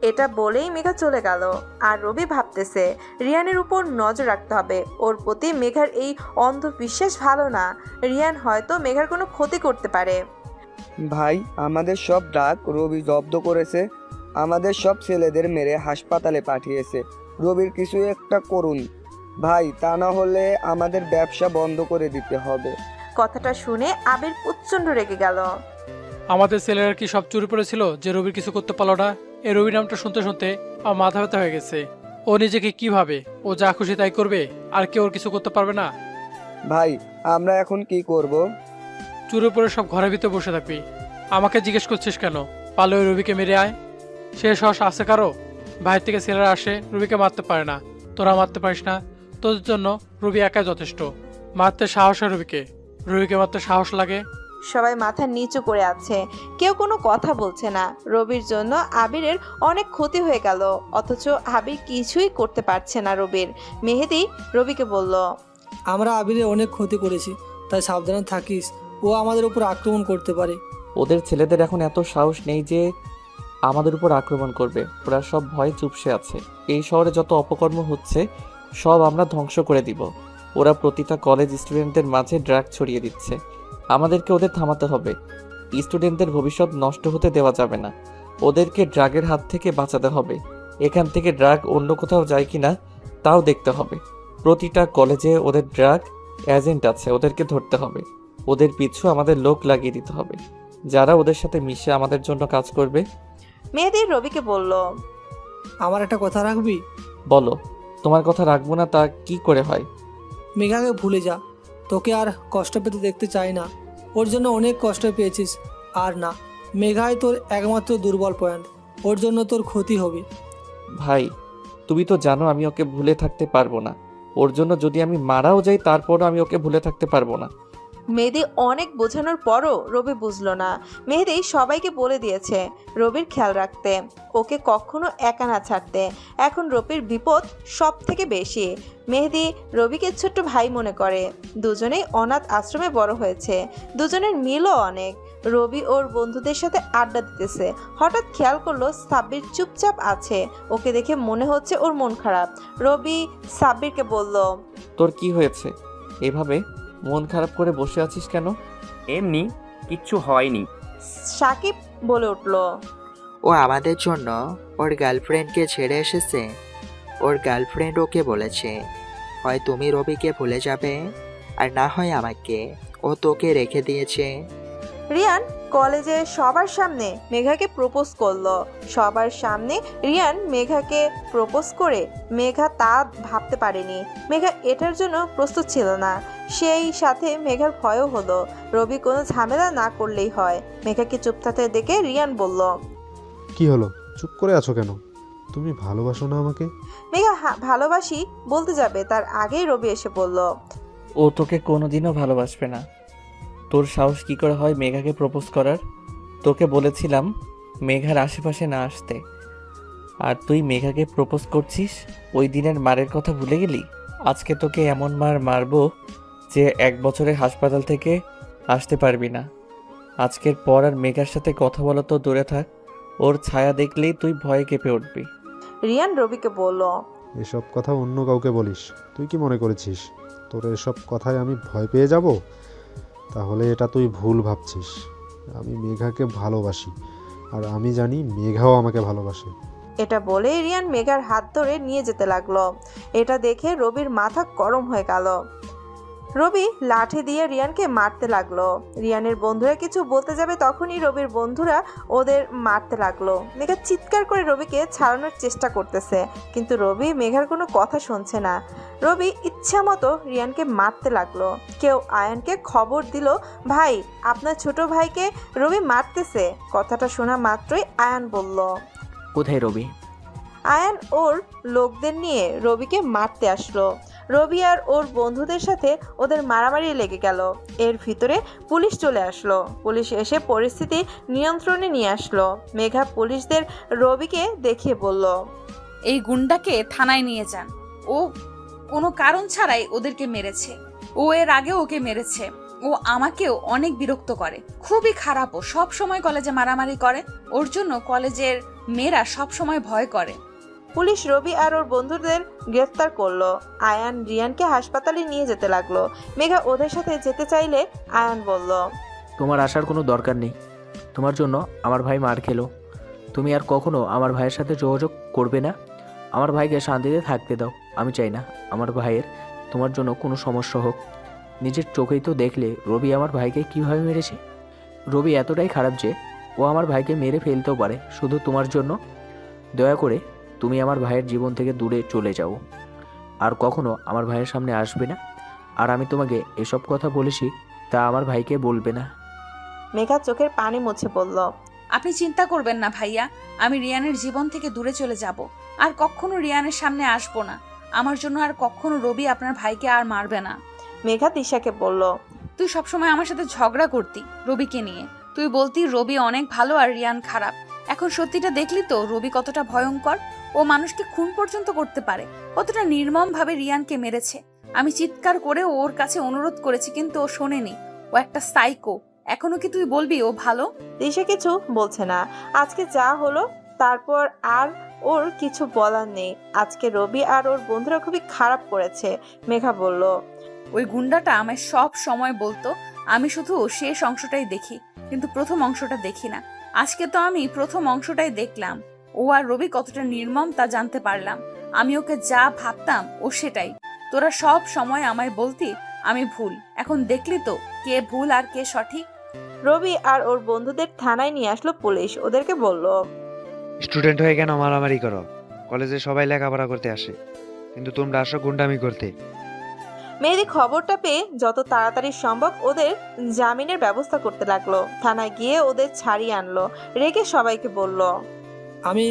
এটা বলেই মেঘা চলে গেল। আর রবি ভাবতেছে রিয়ানের উপর নজর রাখতে হবে। ওর প্রতি মেঘার এই অন্ধবিশ্বাস ভালো না। রিয়ান হয়তো মেঘার কোনো ক্ষতি করতে পারে। ভাই, আমাদের সব ডাক রবি জব্দ করেছে। আমাদের সব ছেলেদের মেরে হাসপাতালে পাঠিয়েছে। রবির কিছু একটা করুন ভাই, তা না হলে আমাদের ব্যবসা বন্ধ করে দিতে হবে। কথাটা শুনে আবির প্রচণ্ড রেগে গেল। আমাদের ছেলেরা কি সব চুরি পড়েছিল যে রবির কিছু করতে পারলো না? এই রবি নামটা শুনতে শুনতে আমার মাথা ব্যথা হয়ে গেছে। ও নিজেকে কি ভাবে? ও যা খুশি তাই করবে, আর কেউ ওর কিছু করতে পারবে না। ভাই, আমরা এখন কি করব? চুরি পরে সব ঘরের ভিতরে বসে থাকবি। আমাকে জিজ্ঞেস করছিস কেন? পারলে ওই রবিকে মেরে আয়। সে সাহস আছে কারো? বাইরে থেকে ছেলেরা আসে, রবিকে মারতে পারে না। তোরা মারতে পারিস না। তোদের জন্য রবি একাই যথেষ্ট। মারতে সাহস হয় রবিকে? রবিকে মারতে সাহস লাগে? সবাই মাথা নিচু করে আছে, কেউ কোনো কথা বলছে না। রবির জন্য আবিরের অনেক ক্ষতি হয়ে গেল, অথচ আবির কিছুই করতে পারছে না রবির। মেহেদি রবিকে বলল, আমরা আবিরে অনেক ক্ষতি করেছি, তাই সাবধানে থাকিস, ও আমাদের উপর আক্রমণ করতে পারে। ওদের ছেলেদের এখন এত সাহস নেই যে আমাদের উপর আক্রমণ করবে। ওরা সব ভয়ে চুপসে আছে। এই শহরে যত অপকর্ম হচ্ছে সব আমরা ধ্বংস করে দিব। ওরা প্রতিটা কলেজ স্টুডেন্টদের মাঝে ড্রাগ ছড়িয়ে দিচ্ছে। আমাদেরকে ওদের থামাতে হবে। স্টুডেন্টদের ভবিষ্যৎ নষ্ট হতে দেওয়া যাবে না। ওদেরকে ড্রাগের হাত থেকে বাঁচাতে হবে। এখান থেকে ড্রাগ অন্য কোথাও যায় কিনা তাও দেখতে হবে। প্রতিটা কলেজে ওদের ড্রাগ এজেন্ট আছে, ওদেরকে ধরতে হবে। ওদের পিছু আমাদের লোক লাগিয়ে দিতে হবে, যারা ওদের সাথে মিশে আমাদের জন্য কাজ করবে। মেহেদি রবিকে বলল, আমার একটা কথা রাখবি? বলো। তোমার কথা রাখবো না তা কি করে হয়? মেঘাকে ভুলে যা, তোকে আর কষ্ট পেতে দেখতে চাই না। ওর জন্য অনেক কষ্ট পেয়েছিস। আর না, মেঘাই তোর একমাত্র দুর্বল পয়েন্ট, ওর জন্য তোর ক্ষতি হবে। ভাই, তুমি তো জানো আমি ওকে ভুলে থাকতে পারবো না। ওর জন্য যদি আমি মারাও যাই তারপরও আমি ওকে ভুলে থাকতে পারবো না। মেহেদি অনেক বোঝানোর পরও রবি বুঝলো না। মেহেদি সবাইকে বলে দিয়েছে রবির খেয়াল রাখতে, ওকে কখনো একা না ছাড়তে। এখন রবির বিপদ সব থেকে বেশি। মেহেদি রবিকে ছোট্ট ভাই মনে করে। দুজনেই অনাথ আশ্রমে বড় হয়েছে, দুজনের মিলও অনেক। রবি ওর বন্ধুদের সাথে আড্ডা দিতেছে, হঠাৎ খেয়াল করলো সাব্বির চুপচাপ আছে। ওকে দেখে মনে হচ্ছে ওর মন খারাপ। রবি সাব্বিরকে বলল, তোর কি হয়েছে? এভাবে মন খারাপ করে বসে আছিস কেন? এমনি, কিচ্ছু হয়নি। সাকিব বলে উঠল, ও আমাদের জন্য ওর গার্লফ্রেন্ডকে ছেড়ে এসেছে। ওর গার্লফ্রেন্ড ওকে বলেছে, হয় তুমি রবিকে ভুলে যাবে আর না হয় আমাকে। ও তোকে রেখে দিয়েছে। রিয়ান কলেজে সবার সামনে মেঘাকে প্রপোজ করলো। সবার সামনে রিয়ান মেঘাকে প্রপোজ করে মেঘা তা ভাবতে পারেনি। মেঘা এটার জন্য প্রস্তুত ছিল না। সেই সাথে মেঘার ভয়ও হলো, রবি কোনো ঝামেলা না করলেই হয়। মেঘাকে চুপ থাকতে দেখে রিয়ান বলল, কি হলো, চুপ করে আছো কেন? তুমি ভালোবাসো না আমাকে? মেঘা ভালোবাসি বলতে যাবে তার আগেই রবি এসে বলল, ও তোকে কোনোদিনও ভালোবাসবে না। তোর সাহস কি করে হয় মেঘাকে প্রপোজ করার? তোকে বলেছিলাম মেঘার আশেপাশে না আসতে, আর তুই মেঘাকে প্রপোজ করছিস। ওই দিনের মারের কথা ভুলে গেলি? আজকে তোকে এমন মার মারবো যে 1 বছরে হাসপাতাল থেকে আসতে পারবি না। আজকের পর আর মেঘার সাথে কথা বলা তো দূরে থাক, ওর ছায়া দেখলেই তুই ভয়ে কেঁপে উঠবি। রিয়ান রবিকে বলল, এসব কথা অন্য কাউকে বলিস? তুই কি মনে করেছিস তোর এসব কথায় আমি ভয় পেয়ে যাব? তাহলে এটা তুই ভুল ভাবছিস। আমি মেঘাকে ভালোবাসি, আর আমি জানি মেঘাও আমাকে ভালোবাসে। এটা বলে রিয়ান মেঘার হাত ধরে নিয়ে যেতে লাগলো। এটা দেখে রবির মাথা গরম হয়ে গেল। রবি লাঠি দিয়ে রিয়ানকে মারতে লাগলো। রিয়ানের বন্ধুরা কিছু বলতে যাবে তখনই রবির বন্ধুরা ওদের মারতে লাগলো। মেঘা চিৎকার করে রবিকে ছাড়ানোর চেষ্টা করতেছে, কিন্তু রবি মেঘার কোনো কথা শুনছে না। রবি ইচ্ছা মতো রিয়ানকে মারতে লাগলো। কেউ আয়ানকে খবর দিল, ভাই আপনার ছোট ভাইকে রবি মারতেছে। কথাটা শোনা মাত্রই আয়ান বলল, কোথায় রবি? আয়ান ওর লোকদের নিয়ে রবিকে মারতে আসলো। রবি আর ওর বন্ধুদের সাথে ওদের মারামারি লেগে গেল। এর ভিতরে পুলিশ চলে আসলো। পুলিশ এসে পরিস্থিতি নিয়ন্ত্রণে নিয়ে আসলো। মেঘা পুলিশদের রবিকে দেখিয়ে বলল, এই গুন্ডাকে থানায় নিয়ে যান। ও কোনো কারণ ছাড়াই ওদেরকে মেরেছে। ও এর আগেও ওকে মেরেছে। ও আমাকেও অনেক বিরক্ত করে, খুবই খারাপ। ও সব সময় কলেজে মারামারি করে। ওর জন্য কলেজের মেয়েরা সব সময় ভয় করে। পুলিশ রবি আর ওর বন্ধুদের গ্রেফতার করলো। আয়ান রিয়ানকে হাসপাতালে নিয়ে যেতে লাগলো। মেঘা ওদের সাথে যেতে চাইলে আয়ান বলল, তোমার আসার কোনো দরকার নেই। তোমার জন্য আমার ভাই মার খেলো। তুমি আর কখনো আমার ভাইয়ের সাথে যোগাযোগ করবে না। আমার ভাইকে শান্তিতে থাকতে দাও। আমি চাই না আমার ভাইয়ের তোমার জন্য কোনো সমস্যা হোক। নিজের চোখেই তো দেখলে রবি আমার ভাইকে কীভাবে মেরেছে। রবি এতটাই খারাপ যে ও আমার ভাইকে মেরে ফেলতেও পারে শুধু তোমার জন্য। দয়া করে তুমি আমার ভাইয়ের জীবন থেকে দূরে চলে যাও, আর কখনো আমার ভাইয়ের সামনে আসবে না। আর আমি তোমাকে এসব কথা বলেছি তা আমার ভাইকে বলবে না। মেঘা চোখের পানি মুছে বলল, আপনি চিন্তা করবেন না ভাইয়া, আমি রিয়ানের জীবন থেকে দূরে চলে যাব। আর কখনো রিয়ানের সামনে আসবো না। আমার জন্য আর কখনো রবি আপনার ভাইকে আর মারবে না। মেঘা দিশাকে বলল, তুই সবসময় আমার সাথে ঝগড়া করতি রবিকে নিয়ে। তুই বলতি রবি অনেক ভালো আর রিয়ান খারাপ। এখন সত্যিটা দেখলি তো রবি কতটা ভয়ঙ্কর। ও মানুষকে খুন পর্যন্ত করতে পারে। কতটা নির্মম ভাবে রিয়ানকে মেরেছে। আমি চিৎকার করে ওর কাছে অনুরোধ করেছি কিন্তু ও শোনেনি। ও একটা সাইকো। এখনো কি তুই বলবি ও ভালো? দিশা কিছু বলছে না। আজকে যা হলো তারপর আর ওর কিছু বলার নেই। আজকে রবি আর ওর বন্ধুরা খুবই খারাপ করেছে। মেঘা বলল, ওই গুন্ডাটা আমায় সব সময় বলতো আমি শুধু শেষ অংশটাই দেখি, কিন্তু প্রথম অংশটা দেখি না। আজকে তো আমি প্রথম অংশটাই দেখলাম। ও আর রবি কতটা নির্মম তা জানতে পারলাম। আমি ওকে যা ভাবতাম ও সেটাই। তোরা সব সময় আমায় বলতি আমি ভুল। এখন দেখলি তো কে ভুল আর কে সঠিক। রবি আর ওর বন্ধুদের থানায় নিয়ে আসলো পুলিশ। ওদেরকে বলল, স্টুডেন্ট হয়ে কেন মারামারি করো? কলেজে সবাই লেখাপড়া করতে আসে, কিন্তু তোমরা আসো গুন্ডামি করতে। মেহেদি খবরটা পেয়ে যত তাড়াতাড়ি সম্ভব ওদের জামিনের ব্যবস্থা করতে লাগলো। থানায় গিয়ে ওদের ছাড়িয়ে আনলো। রেগে সবাইকে বলল, আমি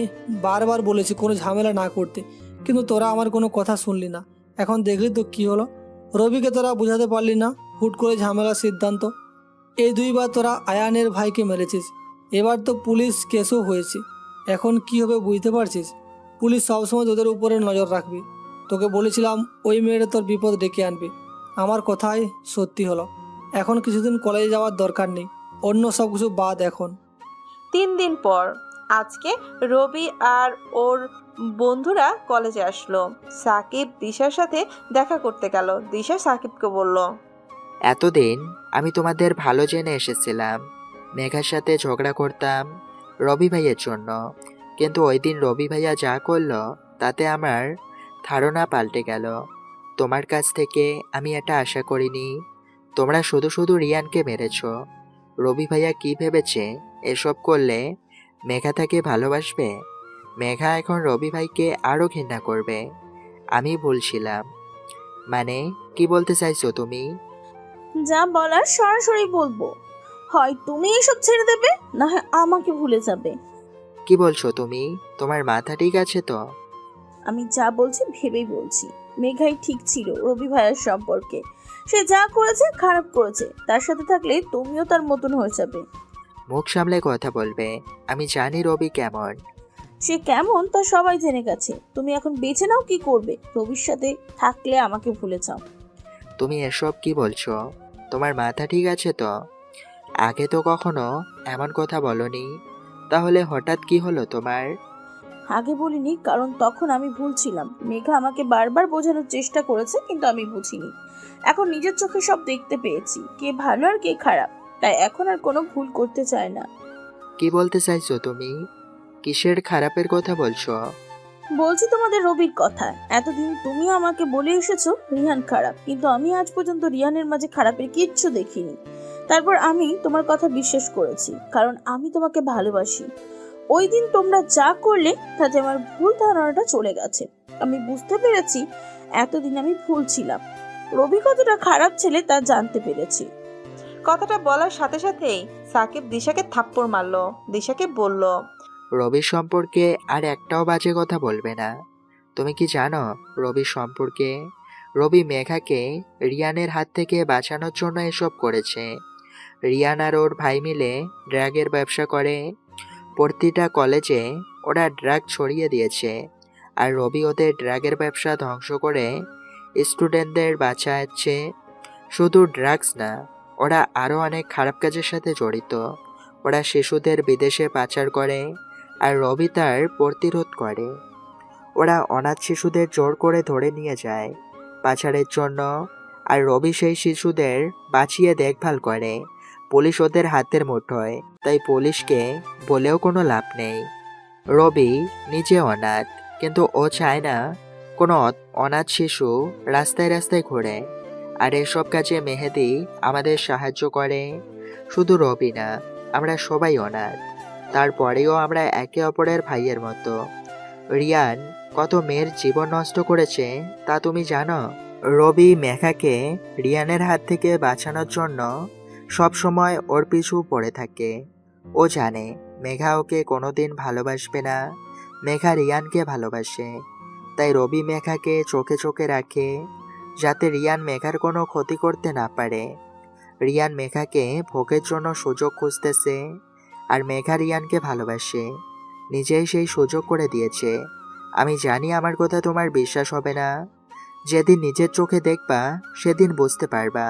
বারবার বলেছি কোনো ঝামেলা না করতে, কিন্তু তোরা আমার কোনো কথা শুনলি না। এখন দেখলি তো কি হলো। রবিকে তোরা বুঝাতে পারলি না, হুট করে ঝামেলার সিদ্ধান্ত। এই 2 বার তোরা আয়ানের ভাইকে মেরেছিস। এবার তো পুলিশ কেসও হয়েছে। এখন কি হবে বুঝতে পারছিস? পুলিশ সবসময় তোদের উপরে নজর রাখবে। তোকে বলেছিলাম ওই মেয়েটা তোর বিপদ ডেকে আনবে। আমার কথাই সত্যি হলো। এখন কিছুদিন কলেজে যাওয়ার দরকার নেই, অন্য সব কিছু বাদ এখন। 3 দিন পর আজকে রবি আর ওর বন্ধুরা কলেজে আসলো। সাকিব দিশার সাথে দেখা করতে গেল। দিশা সাকিবকে বলল, এতদিন আমি তোমাদের ভালো জেনে এসেছিলাম। মেঘার সাথে ঝগড়া করতাম রবি ভাইয়ের জন্য, কিন্তু ওই দিন রবি ভাইয়া যা করলো তাতে আমার ধারণা পাল্টে গেল। তোমার কাছ থেকে আমি এটা আশা করিনি। তোমরা শুধু শুধু রিয়ানকে মেরেছ। রবি ভাইয়া কি ভেবেছে এসব করলে মেঘা তাকে ভালোবাসবে? মেঘা এখন রবি ভাইকে আরও ঘৃণা করবে। আমি বলছিলাম, মানে কি বলতে চাইছো তুমি? যা বলার সরাসরি বলবো। হয় তুমি এসব ছেড়ে দেবে, না হয় আমাকে ভুলে যাবে। কি বলছো তুমি? তোমার মাথা ঠিক আছে তো? আমি যা বলছি ভেবেই বলছি। মেঘাই ঠিক ছিল রবি ভাইয়ের সম্পর্কে। সে যা করেছে খারাপ করেছে। তার সাথে থাকলে তুমিও তার মতন হয়ে যাবে। মুখ সামলে কথা বলবে। আমি জানি রবি কেমন। সে কেমন তা সবাই জেনে গেছে। তুমি এখন বেছে নাও কি করবে। রবির সাথে থাকলে আমাকে ভুলে যাও। তুমি এসব কি বলছো? তোমার মাথা ঠিক আছে তো? আগে তো কখনো এমন কথা বলনি, তাহলে হঠাৎ কি হলো তোমার? আগে বলিনি কারণ তখন আমি ভুল ছিলাম। মেঘা আমাকে বারবার বোঝানোর চেষ্টা করেছে কিন্তু আমি বুঝিনি। এখন নিজের চোখে সব দেখতে পেয়েছি, কে ভালো আর কে খারাপ। তাই এখন আর কোনো ভুল করতে চাই না। কি বলতে চাইছো তুমি? কিসের খারাপের কথা বলছো? বলছি তোমাদের রবির কথা। এতদিন তুমিও আমাকে বলে এসেছো রিহান খারাপ, কিন্তু আমি আজ পর্যন্ত রিহানের মাঝে খারাপের কিচ্ছু দেখিনি। তারপর আমি তোমার কথা বিশ্বাস করেছি কারণ আমি তোমাকে ভালোবাসি। ওই দিন তোমরা যা করলে তাতে আমার ভুল ধারণাটা চলে গেছে। আমি বুঝতে পেরেছি এতদিন আমি ভুল ছিলাম। রবি কতটা খারাপ ছেলে তা জানতে পেরেছি। কথাটা বলার সাথে সাথেই সাকিব দিশাকে থাপ্পড় মারলো। দিশাকে বলল, রবির সম্পর্কে আর একটাও বাজে কথা বলবে না। তুমি কি জানো রবির সম্পর্কে? রবি মেঘাকে রিয়ানের হাত থেকে বাঁচানোর জন্য এসব করেছে। রিয়ান আর ওর ভাই মিলে ড্রাগের ব্যবসা করে। প্রতিটা কলেজে ওরা ড্রাগ ছড়িয়ে দিয়েছে, আর রবি ওদের ড্রাগের ব্যবসা ধ্বংস করে স্টুডেন্টদের বাঁচাচ্ছে। শুধু ড্রাগস না, ওরা আরও অনেক খারাপ কাজের সাথে জড়িত। ওরা শিশুদের বিদেশে পাচার করে, আর রবি তার প্রতিরোধ করে। ওরা অনাথ শিশুদের জোর করে ধরে নিয়ে যায় পাচারের জন্য, আর রবি সেই শিশুদের বাঁচিয়ে দেখভাল করে। পুলিশ ওদের হাতের মুঠোয়, তাই পুলিশকে বলেও কোনো লাভ নেই। রবি নিজে অনাথ, কিন্তু ও চায় না কোনো অনাথ শিশু রাস্তায় রাস্তায় ঘোরে। আর এসব কাজে মেহেদি আমাদের সাহায্য করে। শুধু রবি না, আমরা সবাই অনাথ। তারপরেও আমরা একে অপরের ভাইয়ের মতো। রিয়ান কত মেয়ের জীবন নষ্ট করেছে তা তুমি জানো? রবি মেঘাকে রিয়ানের হাত থেকে বাঁচানোর জন্য সব সময় ওর পিছু পড়ে থাকে। ও জানে মেঘা ওকে কোনোদিন ভালোবাসবে না। মেঘা রিয়ানকে ভালোবাসে, তাই রবি মেঘাকে চোখে চোখে রাখে। যাতে রিয়ান মেঘার কোনো ক্ষতি করতে না পারে। রিয়ান মেঘাকে ভোগের জন্য সুযোগ খুঁজতেছে, আর মেঘা রিয়ানকে ভালোবাসে, নিজেই সেই সুযোগ করে দিয়েছে। আমি জানি আমার কথা তোমার বিশ্বাস হবে না, যেদিন নিজের চোখে দেখবা সেদিন বুঝতে পারবা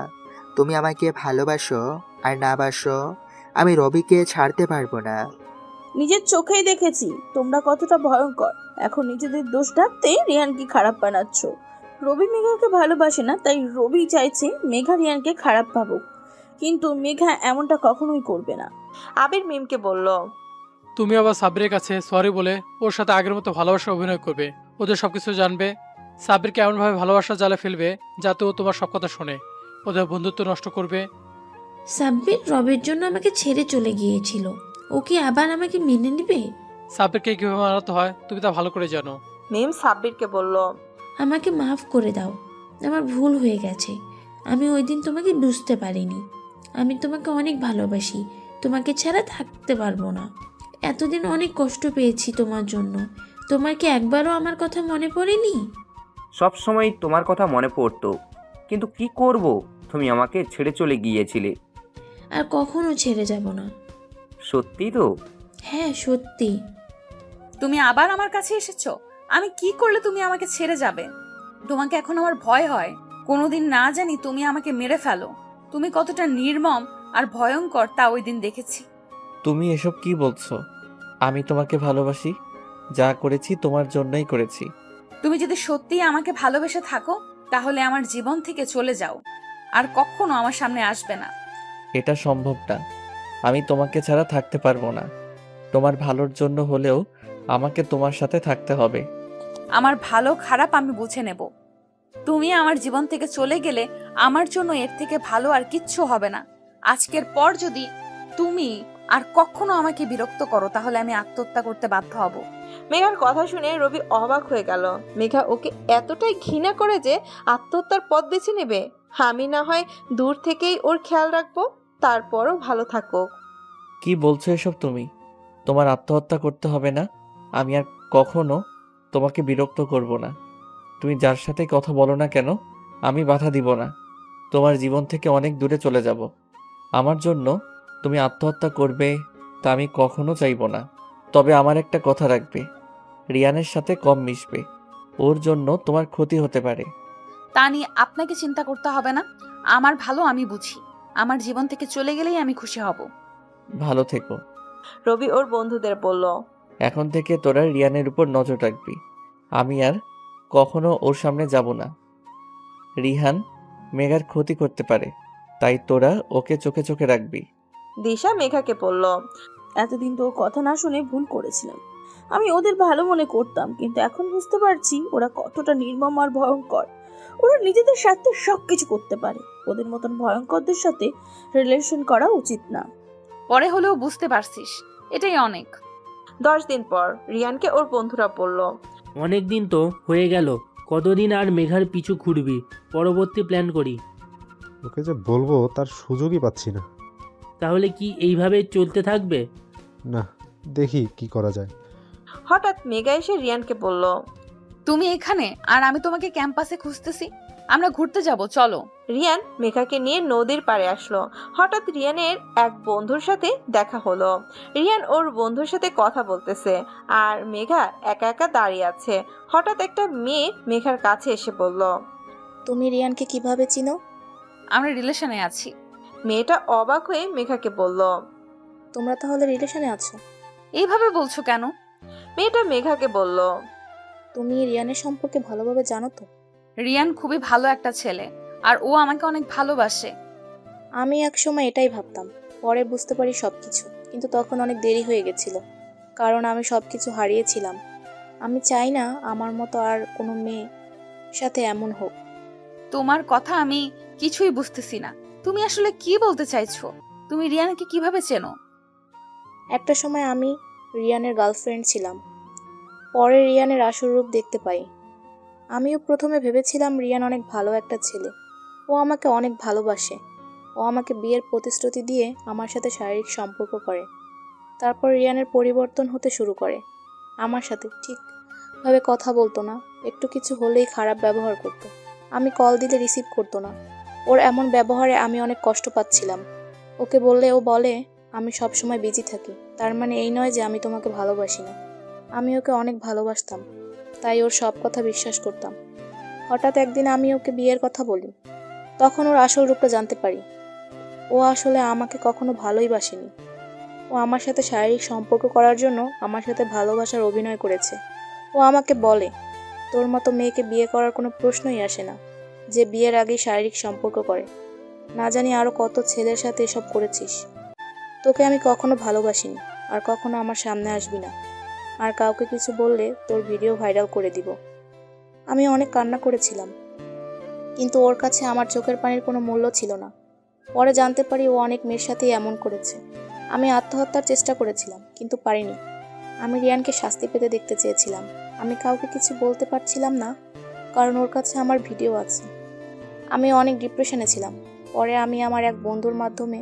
তুমি আমাকে ভালোবাসো আর না বাসো, আমি রবিকে ছাড়তে পারবো না। নিজের চোখেই দেখেছি তোমরা কতটা ভয়ঙ্কর। এখন নিজেদের দোষ ঢাকতে রিয়ানকে খারাপ বানাচ্ছ। রবি মেঘাকে ভালোবাসে না, তাই রবি চাইছে মেঘা রিয়ানকে খারাপ ভাবুক, কিন্তু মেঘা এমনটা কখনোই করবে না। আবির মিমকে বলল, তুমি আবার সাব্বিরের কাছে সরি বলে ওর সাথে আগের মতো ভালোবাসা অভিনয় করবে, ওদের সবকিছু জানবে। সাব্বিরকে এমনভাবে ভালোবাসা জালে ফেলবে যাতে ও তোমার সব কথা শোনে, ওদের বন্ধুত্ব নষ্ট করবে। সাব্বির রবির জন্য আমাকে ছেড়ে চলে গিয়েছিল, ও কি আবার আমাকে মেনে নেবে? সাব্বিরকে কিভাবে মানাতে হয় তুমি তা ভালো করে জানো। মিম সাব্বিরকে বলল, আমাকে মাফ করে দাও, আমার ভুল হয়ে গেছে। আমি ওই দিন তোমাকে বুঝতে পারিনি। আমি তোমাকে অনেক ভালোবাসি, তোমাকে ছাড়া থাকতে পারবো না। এতদিন অনেক কষ্ট পেয়েছি তোমার জন্য, তোমার কি একবারও আমার কথা মনে পড়েনি? সব সময় তোমার কথা মনে পড়তো, কিন্তু কি করব, তুমি আমাকে ছেড়ে চলে গিয়েছিলে। আর কখনো ছেড়ে যাব না। সত্যি তো? হ্যাঁ সত্যি। তুমি আবার আমার কাছে এসেছো? আমি কি করলে তুমি আমাকে ছেড়ে যাবে? তোমাকে এখন আমার ভয় হয়। কোনোদিন না জানি তুমি আমাকে মেরে ফেলো। তুমি কতটা নির্মম আর ভয়ঙ্কর তা ওই দিন দেখেছি। তুমি এসব কি বলছো? আমি তোমাকে ভালোবাসি, যা করেছি তোমার জন্যই করেছি। তুমি যদি সত্যিই আমাকে ভালোবেসে থাকো তাহলে আমার জীবন থেকে চলে যাও, আর কখনো আমার সামনে আসবে না। এটা সম্ভব না, আমি তোমাকে ছাড়া থাকতে পারবো না। তোমার ভালোর জন্য হলেও আমাকে তোমার সাথে থাকতে হবে। আমার ভালো খারাপ আমি বুঝে নেব। তুমি আমার জীবন থেকে চলে গেলে আমার জন্য এর থেকে ভালো আর কিচ্ছু হবে না। আজকের পর যদি তুমি আর কখনো আমাকে বিরক্ত করো তাহলে আমি আত্মহত্যা করতে বাধ্য হব। মেঘার কথা শুনে রবি অবাক হয়ে গেল। মেঘা ওকে এতটাই ঘৃণা করে যে আত্মহত্যার পথ বেছে নেবে? আমি না হয় দূর থেকেই ওর খেয়াল রাখবো, তারপরও ভালো থাকো। কি বলছো এসব তুমি? তোমার আত্মহত্যা করতে হবে না, আমি আর কখনো তোমাকে বিরক্ত করব না। তুমি যার সাথে কথা বলো না কেন, আমি বাধা দিব না। তোমার জীবন থেকে অনেক দূরে চলে যাব। আমার জন্য তুমি আত্মহত্যা করবে তা আমি কখনো চাইব না। তবে আমার একটা কথা রাখবে, রিয়ানের সাথে কম মিশবে, ওর জন্য তোমার ক্ষতি হতে পারে। তা নিয়ে আপনাকে চিন্তা করতে হবে না, আমার ভালো আমি বুঝি। আমার জীবন থেকে চলে গেলেই আমি খুশি হব। ভালো থেকো। রবি ওর বন্ধুদের বলল, এখন থেকে তোরা রিয়ানের উপর নজর রাখবি, আমি আর কখনো ওর সামনে যাব না। রিহান মেঘার ক্ষতি করতে পারে, তাই তোরা ওকে চোখে চোখে রাখবি। দিশা মেঘাকে বলল, এতদিন তো ওর কথা না শুনে ভুল করেছিলাম। আমি ওদের ভালো মনে করতাম, কিন্তু এখন বুঝতে পারছি ওরা কতটা নির্মম আর ভয়ঙ্কর। ওরা নিজেদের স্বার্থে সবকিছু করতে পারে। ওদের মতন ভয়ঙ্করদের সাথে রিলেশন করা উচিত না। পরে হলেও বুঝতে পারছিস, এটাই অনেক। 10 দিন পর রিয়ানকে ওর বন্ধুরা বলল, অনেক দিন তো হয়ে গেল, কতদিন আর মেঘার পিছু ঘুরবি? পরবর্তী প্ল্যান করি। ওকে যে বলবো তার সুযোগই পাচ্ছি না। তাহলে কি এইভাবে চলতে থাকবে? না, দেখি কি করা যায়। হঠাৎ মেঘা এসে রিয়ানকে বলল, তুমি এখানে আর আমি তোমাকে ক্যাম্পাসে খুঁজতেছি, আমরা ঘুরতে যাব, চলো। রিয়ান মেঘাকে নিয়ে নদীর পাড়ে আসলো। হঠাৎ রিয়ানের এক বন্ধুর সাথে দেখা হলো। রিয়ান ওর বন্ধুর সাথে কথা বলতেছে, আর মেঘা একা একা দাঁড়িয়ে আছে। হঠাৎ একটা মেয়ে মেঘার কাছে এসে বলল, তুমি রিয়ানকে কিভাবে চিনো? আমরা রিলেশনে আছি। মেয়েটা অবাক হয়ে মেঘাকে বলল, তোমরা তাহলে রিলেশনে আছো? এইভাবে বলছো কেন? মেয়েটা মেঘাকে বলল, তুমি রিয়ানের সম্পর্কে ভালোভাবে জানো তো? রিয়ান খুবই ভালো একটা ছেলে, আর ও আমাকে অনেক ভালোবাসে। আমি একসময় এটাই ভাবতাম, পরে বুঝতে পারি সবকিছু, কিন্তু তখন অনেক দেরি হয়ে গেছিল, কারণ আমি সবকিছু হারিয়েছিলাম। আমি চাই না আমার মতো আর কোনো মেয়ে সাথে এমন হোক। তোমার কথা আমি কিছুই বুঝতেছি না, তুমি আসলে কি বলতে চাইছো? তুমি রিয়ানকে কিভাবে চেনো? একটা সময় আমি রিয়ানের গার্লফ্রেন্ড ছিলাম, পরে রিয়ানের আসল রূপ দেখতে পাই। আমিও প্রথমে ভেবেছিলাম রিয়ান অনেক ভালো একটা ছেলে, ও আমাকে অনেক ভালোবাসে। ও আমাকে বিয়ের প্রতিশ্রুতি দিয়ে আমার সাথে শারীরিক সম্পর্ক করে। তারপর রিয়ানের পরিবর্তন হতে শুরু করে। আমার সাথে ঠিকভাবে কথা বলতো না, একটু কিছু হলেই খারাপ ব্যবহার করতো। আমি কল দিলে রিসিভ করতো না। ওর এমন ব্যবহারে আমি অনেক কষ্ট পাচ্ছিলাম। ওকে বললে ও বলে আমি সবসময় বিজি থাকি। তার মানে এই নয় যে আমি তোমাকে ভালোবাসি না। আমি ওকে অনেক ভালোবাসতাম, তাই ওর সব কথা বিশ্বাস করতাম। হঠাৎ একদিন আমি ওকে বিয়ের কথা বলি, তখন ওর আসল রূপটা জানতে পারি। ও আসলে আমাকে কখনো ভালোই বাসেনি। ও আমার সাথে শারীরিক সম্পর্ক করার জন্য আমার সাথে ভালোবাসার অভিনয় করেছে। ও আমাকে বলে, তোর মতো মেয়েকে বিয়ে করার কোনো প্রশ্নই আসে না, যে বিয়ের আগেই শারীরিক সম্পর্ক করে। না জানি আরও কত ছেলের সাথে এসব করেছিস। তোকে আমি কখনো ভালোবাসিনি, আর কখনো আমার সামনে আসবি না। আর কাউকে কিছু বললে তোর ভিডিও ভাইরাল করে দিব। আমি অনেক কান্না করেছিলাম, কিন্তু ওর কাছে আমার চোখের পানির কোনো মূল্য ছিল না। পরে জানতে পারি ও অনেক মেয়ের সাথেই এমন করেছে। আমি আত্মহত্যার চেষ্টা করেছিলাম, কিন্তু পারিনি। আমি রিয়ানকে শাস্তি পেতে দেখতে চেয়েছিলাম। আমি কাউকে কিছু বলতে পারছিলাম না, কারণ ওর কাছে আমার ভিডিও আছে। আমি অনেক ডিপ্রেশনে ছিলাম। পরে আমি আমার এক বন্ধুর মাধ্যমে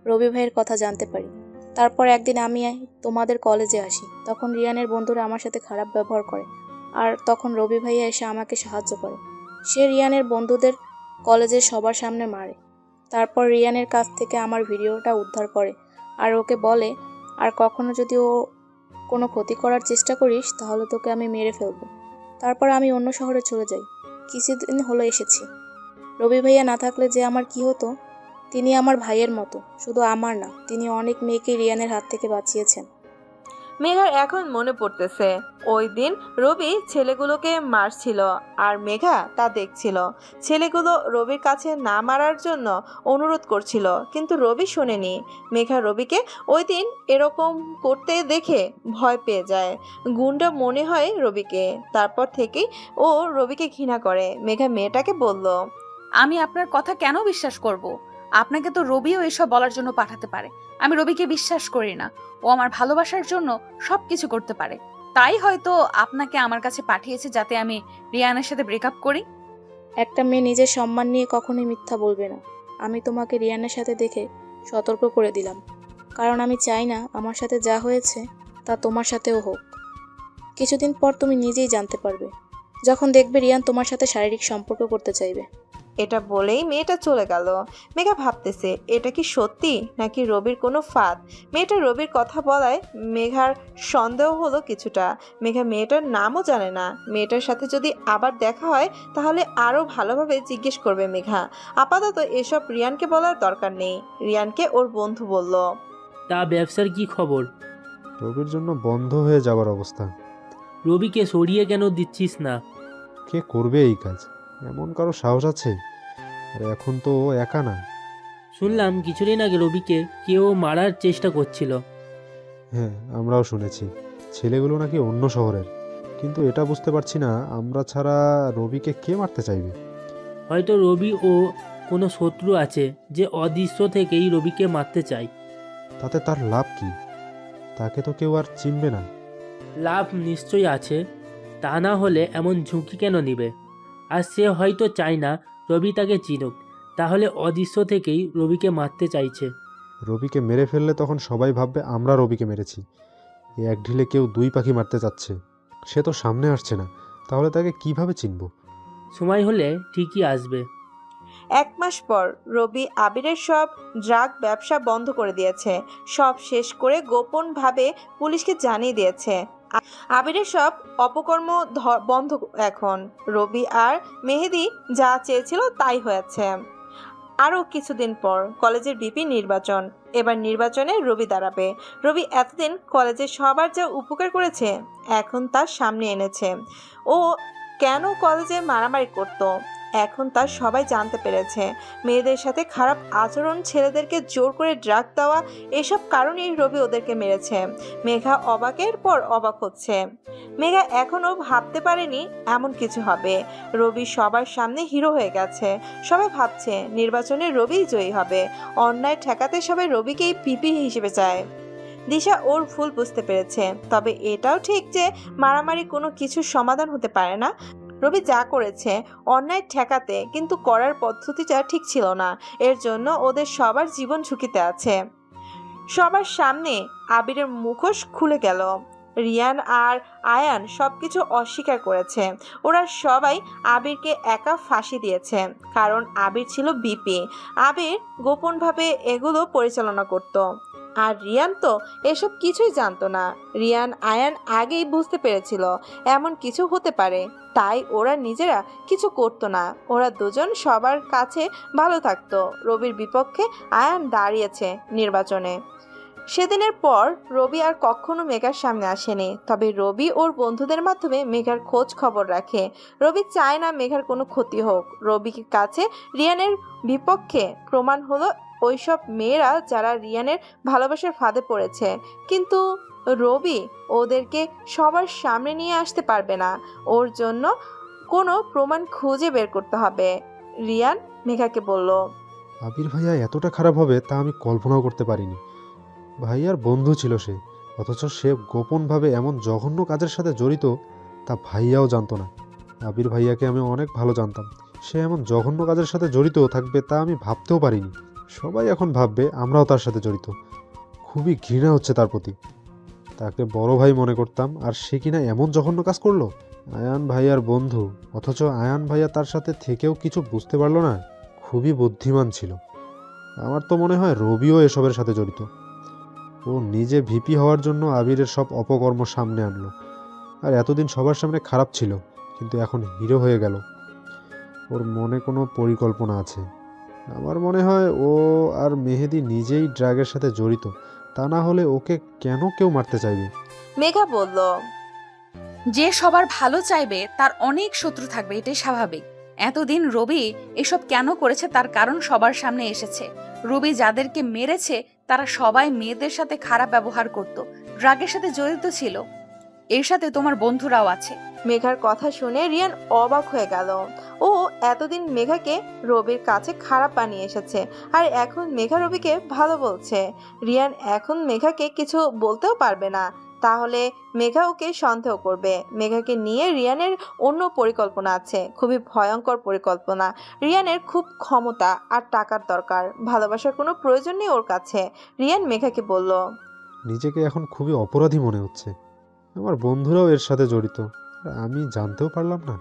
রবি ভাইয়ের কথা জানতে পারি। তারপর একদিন আমি তোমাদের কলেজে আসি, তখন রিয়ানের বন্ধুরা আমার সাথে খারাপ ব্যবহার করে, আর তখন রবি ভাইয়া এসে আমাকে সাহায্য করে। সে রিয়ানের বন্ধুদের কলেজের সবার সামনে মারে। তারপর রিয়ানের কাছ থেকে আমার ভিডিওটা উদ্ধার করে, আর ওকে বলে, আর কখনো যদি ও কোনো ক্ষতি করার চেষ্টা করিস তাহলে তোকে আমি মেরে ফেলবো। তারপর আমি অন্য শহরে চলে যাই। কিছুদিন হলো এসেছি। রবি ভাইয়া না থাকলে যে আমার কি হতো। তিনি আমার ভাইয়ের মতো, শুধু আমার না, তিনি অনেক মেয়েকে রিয়ানের হাত থেকে বাঁচিয়েছেন। মেঘার এখন মনে পড়তেছে ওই দিন রবি ছেলেগুলোকে মারছিল আর মেঘা তা দেখছিল। ছেলেগুলো রবির কাছে না মারার জন্য অনুরোধ করছিল, কিন্তু রবি শোনেনি। মেঘা রবিকে ওই দিন এরকম করতে দেখে ভয় পেয়ে যায়। গুন্ডা মনে হয় রবিকে। তারপর থেকেই ও রবিকে ঘৃণা করে। মেঘা মেয়েটাকে বলল, আমি আপনার কথা কেন বিশ্বাস করব? আপনাকে তো রবিও এসব বলার জন্য পাঠাতে পারে। আমি রবিকে বিশ্বাস করি না। ও আমার ভালোবাসার জন্য সবকিছু করতে পারে। তাই হয়তো আপনাকে আমার কাছে পাঠিয়েছে যাতে আমি রিয়ানের সাথে ব্রেকআপ করি। একটা মেয়ে নিজের সম্মান নিয়ে কখনোই মিথ্যা বলবে না। আমি তোমাকে রিয়ানের সাথে দেখে সতর্ক করে দিলাম, কারণ আমি চাই না আমার সাথে যা হয়েছে তা তোমার সাথেও হোক। কিছুদিন পর তুমি নিজেই জানতে পারবে, যখন দেখবে রিয়ান তোমার সাথে শারীরিক সম্পর্ক করতে চাইবে। এটা বলেই মেয়েটা চলে গেল। মেঘা ভাবতেছে এটা কি সত্যি নাকি রবির কোনো ফাঁদ। মেয়েটা রবির কথা বলায় মেঘার সন্দেহ হলো কিছুটা। মেঘা মেয়েটার নামও জানে না। মেয়েটার সাথে যদি আবার দেখা হয় তাহলে আরও ভালোভাবে জিজ্ঞেস করবে মেঘা। আপাতত এসব রিয়ানকে বলার দরকার নেই। রিয়ানকে ওর বন্ধু বলল, তা ব্যবসার কি খবর? রবির জন্য বন্ধ হয়ে যাবার অবস্থা। রবিকে সরিয়ে কেন দিচ্ছিস না? কে করবে এই কাজ? এমন কারো সাহস আছে? আর এখন তো ও একা না। শুনলাম কিছুদিন আগে রবিকে কেউ মারার চেষ্টা করছিল। হ্যাঁ, আমরাও শুনেছি। ছেলেগুলো নাকি অন্য শহরের, কিন্তু এটা বুঝতে পারছি না আমরা ছাড়া রবিকে কে মারতে চাইবে। হয়তো রবি ও কোনো শত্রু আছে যে অদৃশ্য থেকেই রবিকে মারতে চায়। তাতে তার লাভ কি? তাকে তো কেউ আর চিনবে না। লাভ নিশ্চয়ই আছে, তা না হলে এমন ঝুঁকি কেন নিবে? আর সে হয়তো চায় না রবি তাকে চিনুক, তাহলে অদৃশ্য থেকেই রবিকে মারতে চাইছে। রবিকে মেরে ফেললে তখন সবাই ভাববে আমরা রবিকে মেরেছি। এই এক ঢিলে কেউ দুই পাখি মারতে চাচ্ছে। সে তো সামনে আসছে না, তাহলে তাকে কিভাবে চিনব? সময় হলে ঠিকই আসবে। 1 মাস পর রবি আবিরের সব ড্রাগ ব্যবসা বন্ধ করে দিয়েছে। সব শেষ করে গোপনভাবে পুলিশকে জানিয়ে দিয়েছে। আবিরের সব অপকর্ম বন্ধ এখন। রবি আর মেহেদি যা চেয়েছিল তাই হয়েছে। আরও কিছুদিন পর কলেজের ভিপি নির্বাচন। এবার নির্বাচনে রবি দাঁড়াবে। রবি এতদিন কলেজে সবার যা উপকার করেছে এখন তার সামনে এনেছে। ও কেন কলেজে মারামারি করত এখন তার সবাই জানতে পেরেছে। মেয়েদের সাথে খারাপ আচরণ, ছেলেদেরকে জোর করে ড্রাগ দেওয়া, এসব কারণেই রবি ওদেরকে মেরেছে। মেঘা অবাকের পর অবাক হচ্ছে। মেঘা এখনও ভাবতে পারেনি এমন কিছু হবে। রবি সবার সামনে হিরো হয়ে গেছে। সবাই ভাবছে নির্বাচনে রবিই জয়ী হবে। অন্যায় ঠেকাতে সবাই রবিকেই পিপি হিসেবে চায়। দিশা ওর ভুল বুঝতে পেরেছে, তবে এটাও ঠিক যে মারামারি কোনো কিছুর সমাধান হতে পারে না। রবি যা করেছে অন্যায় ঠেকাতে, কিন্তু করার পদ্ধতিটা ঠিক ছিল না। এর জন্য ওদের সবার জীবন ঝুঁকিতে আছে। সবার সামনে আবিরের মুখোশ খুলে গেল। রিয়ান আর আয়ান সবকিছু অস্বীকার করেছে। ওরা সবাই আবিরকে একা ফাঁসি দিয়েছে, কারণ আবির ছিল বিপি। আবির গোপনভাবে এগুলো পরিচালনা করত, আর রিয়ান তো এসব কিছুই জানতো না। রিয়ান আয়ান আগেই বুঝতে পেরেছিল এমন কিছু হতে পারে, তাই ওরা নিজেরা কিছু করতো না। ওরা দুজন সবার কাছে ভালো থাকতো। রবির বিপক্ষে আয়ান দাঁড়িয়েছে নির্বাচনে। সেদিনের পর রবি আর কখনো মেঘার সামনে আসেনি, তবে রবি ওর বন্ধুদের মাধ্যমে মেঘার খোঁজ খবর রাখে। রবি চায় না মেঘার কোনো ক্ষতি হোক। রবির কাছে রিয়ানের বিপক্ষে প্রমাণ হলো ওইসব মেয়েরা যারা রিয়ানের ভালোবাসার ফাঁদে পড়েছে, কিন্তু রবি ওদেরকে সবার সামনে নিয়ে আসতে পারবে না। ওর জন্য কোনো প্রমাণ খুঁজে বের করতে হবে। রিয়ান মেঘাকে বলল, আবির ভাইয়া এতটা খারাপ হবে তা আমি কল্পনাও করতে পারিনি। ভাইয়ার বন্ধু ছিল সে, অথচ সে গোপনভাবে এমন জঘন্য কাজের সাথে জড়িত তা ভাইয়াও জানতো না। আবির ভাইয়াকে আমি অনেক ভালো জানতাম, সে এমন জঘন্য কাজের সাথে জড়িত থাকবে তা আমি ভাবতেও পারিনি। সবাই এখন ভাববে আমরাও তার সাথে জড়িত। খুবই ঘৃণা হচ্ছে তার প্রতি। তাকে বড় ভাই মনে করতাম, আর সে কিনা এমন জঘন্য কাজ করলো। আয়ান ভাইয়ার বন্ধু, অথচ আয়ান ভাইয়া তার সাথে থেকেও কিছু বুঝতে পারলো না। খুবই বুদ্ধিমান ছিল। আমার তো মনে হয় রবিও এসবের সাথে জড়িত। ও নিজে ভিপি হওয়ার জন্য আবিরের সব অপকর্ম সামনে আনলো, আর এতদিন সবার সামনে খারাপ ছিল, কিন্তু এখন হিরো হয়ে গেল। ওর মনে কোনো পরিকল্পনা আছে। আমার মনে হয় ও আর মেহেদি নিজেই ড্রাগের সাথে জড়িত, তা না হলে ওকে কেন কেউ মারতে চাইবে? মেঘা বলল, যে সবার ভালো চাইবে তার অনেক শত্রু থাকবে, এটাই স্বাভাবিক। এতদিন রবি এসব কেন করেছে তার কারণ সবার সামনে এসেছে। রবি যাদেরকে মেরেছে তারা সবাই মেয়েদের সাথে খারাপ ব্যবহার করত, ড্রাগের সাথে জড়িত ছিল। এর সাথে তোমার বন্ধুরাও আছে। মেঘার কথা শুনে রিয়ান অবাক হয়ে গেল। ও এতদিন মেঘাকে রবির কাছে খারাপ বানিয়ে এসেছে, আর এখন মেঘা রবিকে ভালো বলছে। রিয়ান এখন মেঘাকে কিছু বলতেও পারবে না, তাহলে মেঘা ওকে সন্দেহ করবে। মেঘাকে নিয়ে রিয়ানের অন্য পরিকল্পনা আছে, খুবই ভয়ঙ্কর পরিকল্পনা। রিয়ানের খুব ক্ষমতা আর টাকার দরকার, ভালোবাসার কোনো প্রয়োজন নেই ওর কাছে। রিয়ান মেঘাকে বলল, নিজেকে এখন খুবই অপরাধী মনে হচ্ছে। আমার বন্ধুরাও এর সাথে জড়িত, আর আমি জানতেও পারলাম না।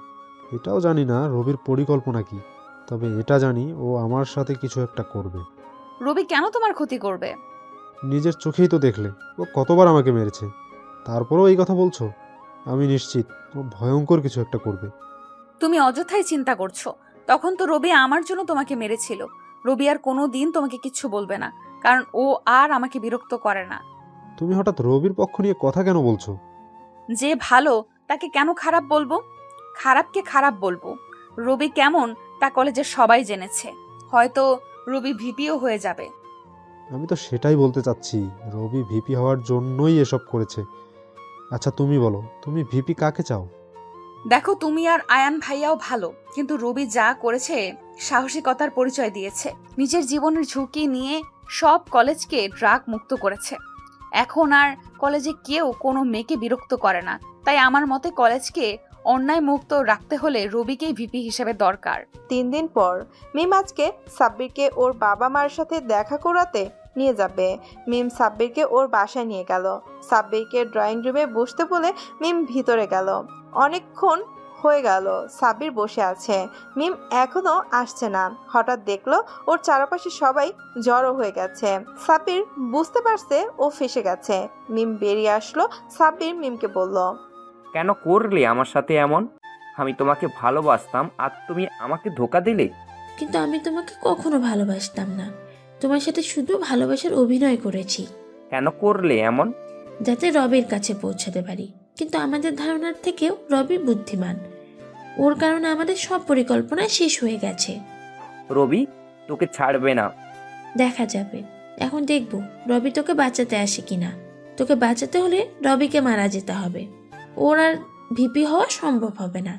এটাও জানি না রবির পরিকল্পনা কি, তবে এটা জানি ও আমার সাথে কিছু একটা করবে। রবি কেন তোমার ক্ষতি করবে? নিজের চোখেই তো দেখলে ও কতবার আমাকে মেরেছে, তারপরেও এই কথা বলছো? আমি নিশ্চিত ও ভয়ঙ্কর কিছু একটা করবে। তুমি অযথাই চিন্তা করছো। তখন তো রবি আমার জন্য তোমাকে মেরেছিল। রবি আর কোনো দিন তোমাকে কিচ্ছু বলবে না, কারণ ও আর আমাকে বিরক্ত করে না। তুমি হঠাৎ রবির পক্ষ নিয়ে কথা কেন বলছো? যে ভালো তাকে কেন খারাপ বলবো? খারাপকে খারাপ বলবো? রবি কেমন তা কলেজের সবাই জেনেছে। হয়তো রবি ভিপিও হয়ে যাবে। আমি তো সেটাই বলতে চাচ্ছি, রবি ভিপি হওয়ার জন্যই এসব করেছে। আচ্ছা তুমি বলো, তুমি ভিপি কাকে চাও? দেখো, তুমি আর আয়ান ভাইয়াও ভালো, কিন্তু রবি যা করেছে সাহসিকতার পরিচয় দিয়েছে। নিজের জীবনের ঝুঁকি নিয়ে সব কলেজকে ড্রাগ মুক্ত করেছে। এখন আর কলেজে কেউ কোনো মেয়েকে বিরক্ত করে না। তাই আমার মতে কলেজকে অন্যায় মুক্ত রাখতে হলে রবিকেই ভিপি হিসেবে দরকার। 3 দিন পর মিম আজকে সাব্বিরকে ওর বাবা মার সাথে দেখা করাতে নিয়ে যাবে। মিম সাব্বিরকে ওর বাসায় নিয়ে গেল। সাব্বিরকে ড্রয়িং রুমে বসতে বলে মিম ভিতরে গেল। অনেকক্ষণ হয়ে গেল সাব্বির বসে আছে, মিম এখনো আসছে না। হঠাৎ দেখলো ওর চারপাশে সবাই জড়ো হয়ে গেছে। সাব্বির বুঝতে পারছে ও ফেসে গেছে। মিম বেরিয়ে আসলো। সাব্বির মিমকে বলল, কেন করলে আমার সাথে এমন? আমি তোমাকে ভালোবাসতাম আর তুমি আমাকে ধোকা দিলে। কিন্তু আমি তোমাকে কখনো ভালোবাসতাম না, তোমার সাথে শুধু ভালোবাসার অভিনয় করেছি। কেন করলে এমন? যাতে রবির কাছে পৌঁছাতে পারি। কিন্তু আমাদের ধারণার থেকেও রবি বুদ্ধিমান, ওর কারণে আমাদের সব পরিকল্পনা শেষ হয়ে গেছে। রবি তোকে ছাড়বে না। দেখা যাবে, এখন দেখব রবি তোকে বাঁচাতে আসে কিনা। তোকে বাঁচাতে হলে রবিকে মারা যেতে হবে। ওর আর ভিপি হওয়া সম্ভব হবে না।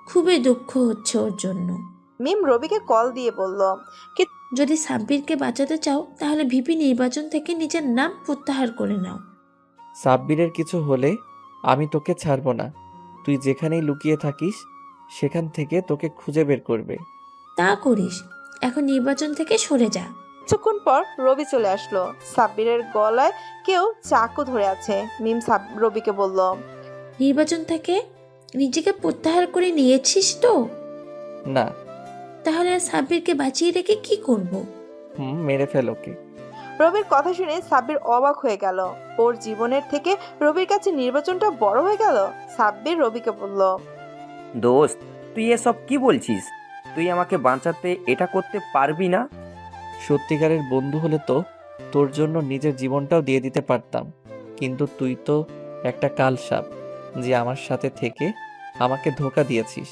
খুবই দুঃখ হচ্ছে ওর জন্য। মিম রবিকে কল দিয়ে বলল, যদি সাব্বিরকে বাঁচাতে চাও তাহলে ভিপি নির্বাচন থেকে নিজের নাম প্রত্যাহার করে নাও। সাব্বিরের কিছু হলে আমি তোকে ছাড়বো না। তুই যেখানেই লুকিয়ে থাকিস সেখান থেকে তোকে খুঁজে বের করবে। তা করিস, এখন নির্বাচন থেকে সরে যা। কিছুক্ষণ পর রবি চলে আসলো। সাব্বিরের গলায় কেউ চাকু ধরে আছে। মিম রবিকে বলল, নির্বাচন থেকে নিজেকে প্রত্যাহার করে নিয়েছিস তো? না। তাহলে আর সাব্বিরকে বাঁচিয়ে রেখে কি করব? মেরে ফেল ওকে। রবির কথা শুনে সাব্বির অবাক হয়ে গেল। ওর জীবনের থেকে রবির কাছে নির্বাচনটা বড় হয়ে গেল। সাব্বির রবিকে বলল, দোস্ত, তুই এসব কি বলছিস? তুই আমাকে বাঁচাতে এটা করতে পারবি না? সত্যিকারের বন্ধু হলে তো তোর জন্য নিজের জীবনটাও দিয়ে দিতে পারতাম, কিন্তু তুই তো একটা কালসাপ যে আমার সাথে থেকে আমাকে ধোঁকা দিয়েছিস।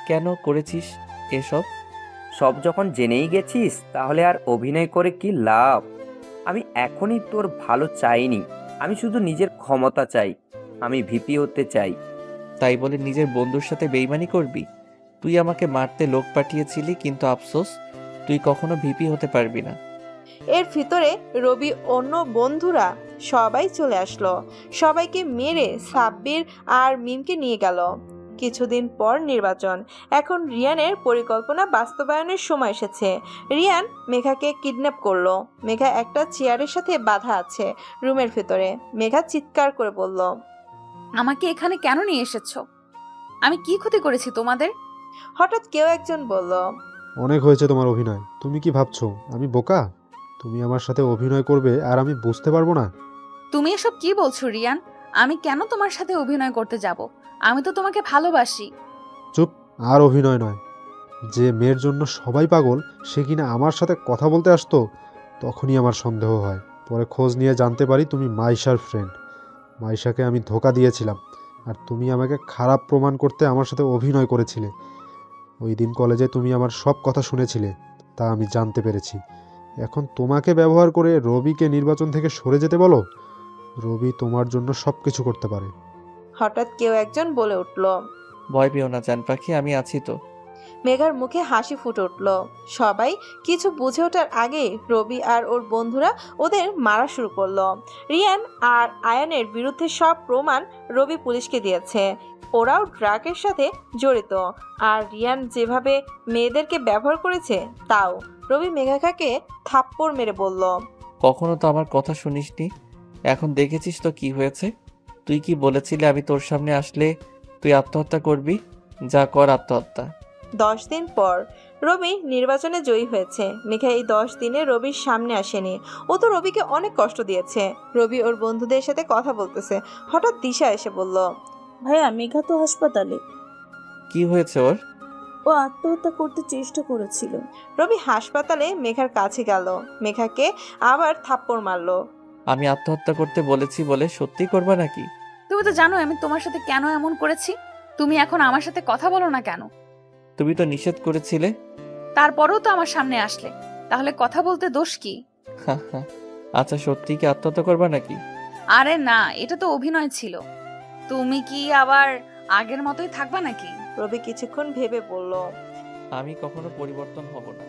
কেন করেছিস এসব? সব যখন জেনেই গেছিস তাহলে আর অভিনয় করে কি লাভ? আমি এখনই তোর ভালো চাইনি, আমি শুধু নিজের ক্ষমতা চাই। আমি ভিপি হতে চাই। তাই বলে নিজের বন্ধুর সাথে বেইমানি করবি? তুই আমাকে মারতে লোক পাঠিয়েছিলি, কিন্তু আফসোস তুই কখনো ভিপি হতে পারবি না। এর ভিতরে রবি অন্য বন্ধুরা সবাই চলে আসলো। সবাইকে মেরে সাব্বির আর মিমকে নিয়ে গেল। কিছুদিন পর নির্বাচন। এখন রিয়ানের পরিকল্পনা বাস্তবায়নের সময় এসেছে। রিয়ান মেঘাকে কিডন্যাপ করলো। মেঘা একটা চেয়ারের সাথে বাঁধা আছে রুমের ভিতরে। মেঘা চিৎকার করে বলল, আমাকে এখানে কেন নিয়ে এসেছো? আমি কি ক্ষতি করেছি তোমাদের? হঠাৎ কেউ একজন বলল, অনেক হয়েছে তোমার অভিনয়। তুমি কি ভাবছো আমি বোকা? তুমি আমার সাথে অভিনয় করবে আর আমি বুঝতে পারবো না? তুমি এসব কি বলছো রিয়ান? আমি কেন তোমার সাথে অভিনয় করতে যাব? আমি তো তোমাকে ভালোবাসি। চুপ। আর অভিনয় নয়। যে মেয়ের জন্য সবাই পাগল সে কিনা আমার সাথে কথা বলতে আসতো, তখনই আমার সন্দেহ হয়। পরে খোঁজ নিয়ে জানতে পারি তুমি মাইশার ফ্রেন্ড। মাইশাকে আমি ধোঁকা দিয়েছিলাম, আর তুমি আমাকে খারাপ প্রমাণ করতে আমার সাথে অভিনয় করেছিলে। ওই দিন কলেজে তুমি আমার সব কথা শুনেছিলে, তা আমি জানতে পেরেছি। এখন তোমাকে ব্যবহার করে রবিকে নির্বাচন থেকে সরে যেতে বলো? রবি তোমার জন্য সব কিছু করতে পারে। হঠাৎ কেউ একজন বলে উঠল, ভয় পেও না জান পাখি, আমি আছি তো। মেঘার মুখে হাসি ফুটে উঠল। সবাই কিছু বুঝে ওঠার আগে রবি আর ওর বন্ধুরা ওদের মারা শুরু করলো। রিয়ান আর আয়ানের বিরুদ্ধে সব প্রমাণ রবি পুলিশকে দিয়েছে। ওরাও ড্রাগের সাথে জড়িত। আর রিয়ান যেভাবে মেয়েদেরকে ব্যবহার করেছে তাও। রবি মেঘাকে থাপ্পড় মেরে বলল, কখনো তো আমার কথা শুনিসনি, এখন দেখেছিস তো কি হয়েছে। তুই কি বলেছিলি আমি তোর সামনে আসলে তুই আত্মহত্যা করবি? যা কর আত্মহত্যা। 10 দিন পর রবি নির্বাচনে জয়ী হয়েছে। মেঘা এই 10 দিনে রবির সামনে আসেনি। ও তো রবিকে অনেক কষ্ট দিয়েছে। রবি ওর বন্ধুদের সাথে কথা বলতেছে। হঠাৎ দিশা এসে বলল, ভাইয়া, মেঘা তো হাসপাতালে। কি হয়েছে ওর? ও আত্মহত্যা করতে চেষ্টা করেছিল। রবি হাসপাতালে মেঘার কাছে গেল। মেঘাকে আবার থাপ্পড় মারলো। আমি আত্মহত্যা করতে বলেছি বলে সত্যি করবা নাকি? তুমি তো জানো আমি তোমার সাথে কেন এমন করেছি। তুমি এখন আমার সাথে কথা বলো না কেন? তুমি তো নিষেধ করেছিলে। তারপরেও তো আমার সামনে আসলে, তাহলে কথা বলতে দোষ কি? আচ্ছা, সত্যি কি আত্মহত্যা করবা নাকি? আরে না, এটা তো অভিনয় ছিল। তুমি কি আবার আগের মতোই থাকবা নাকি? রবি কিছুক্ষণ ভেবে বলল, আমি কখনো পরিবর্তন হব না।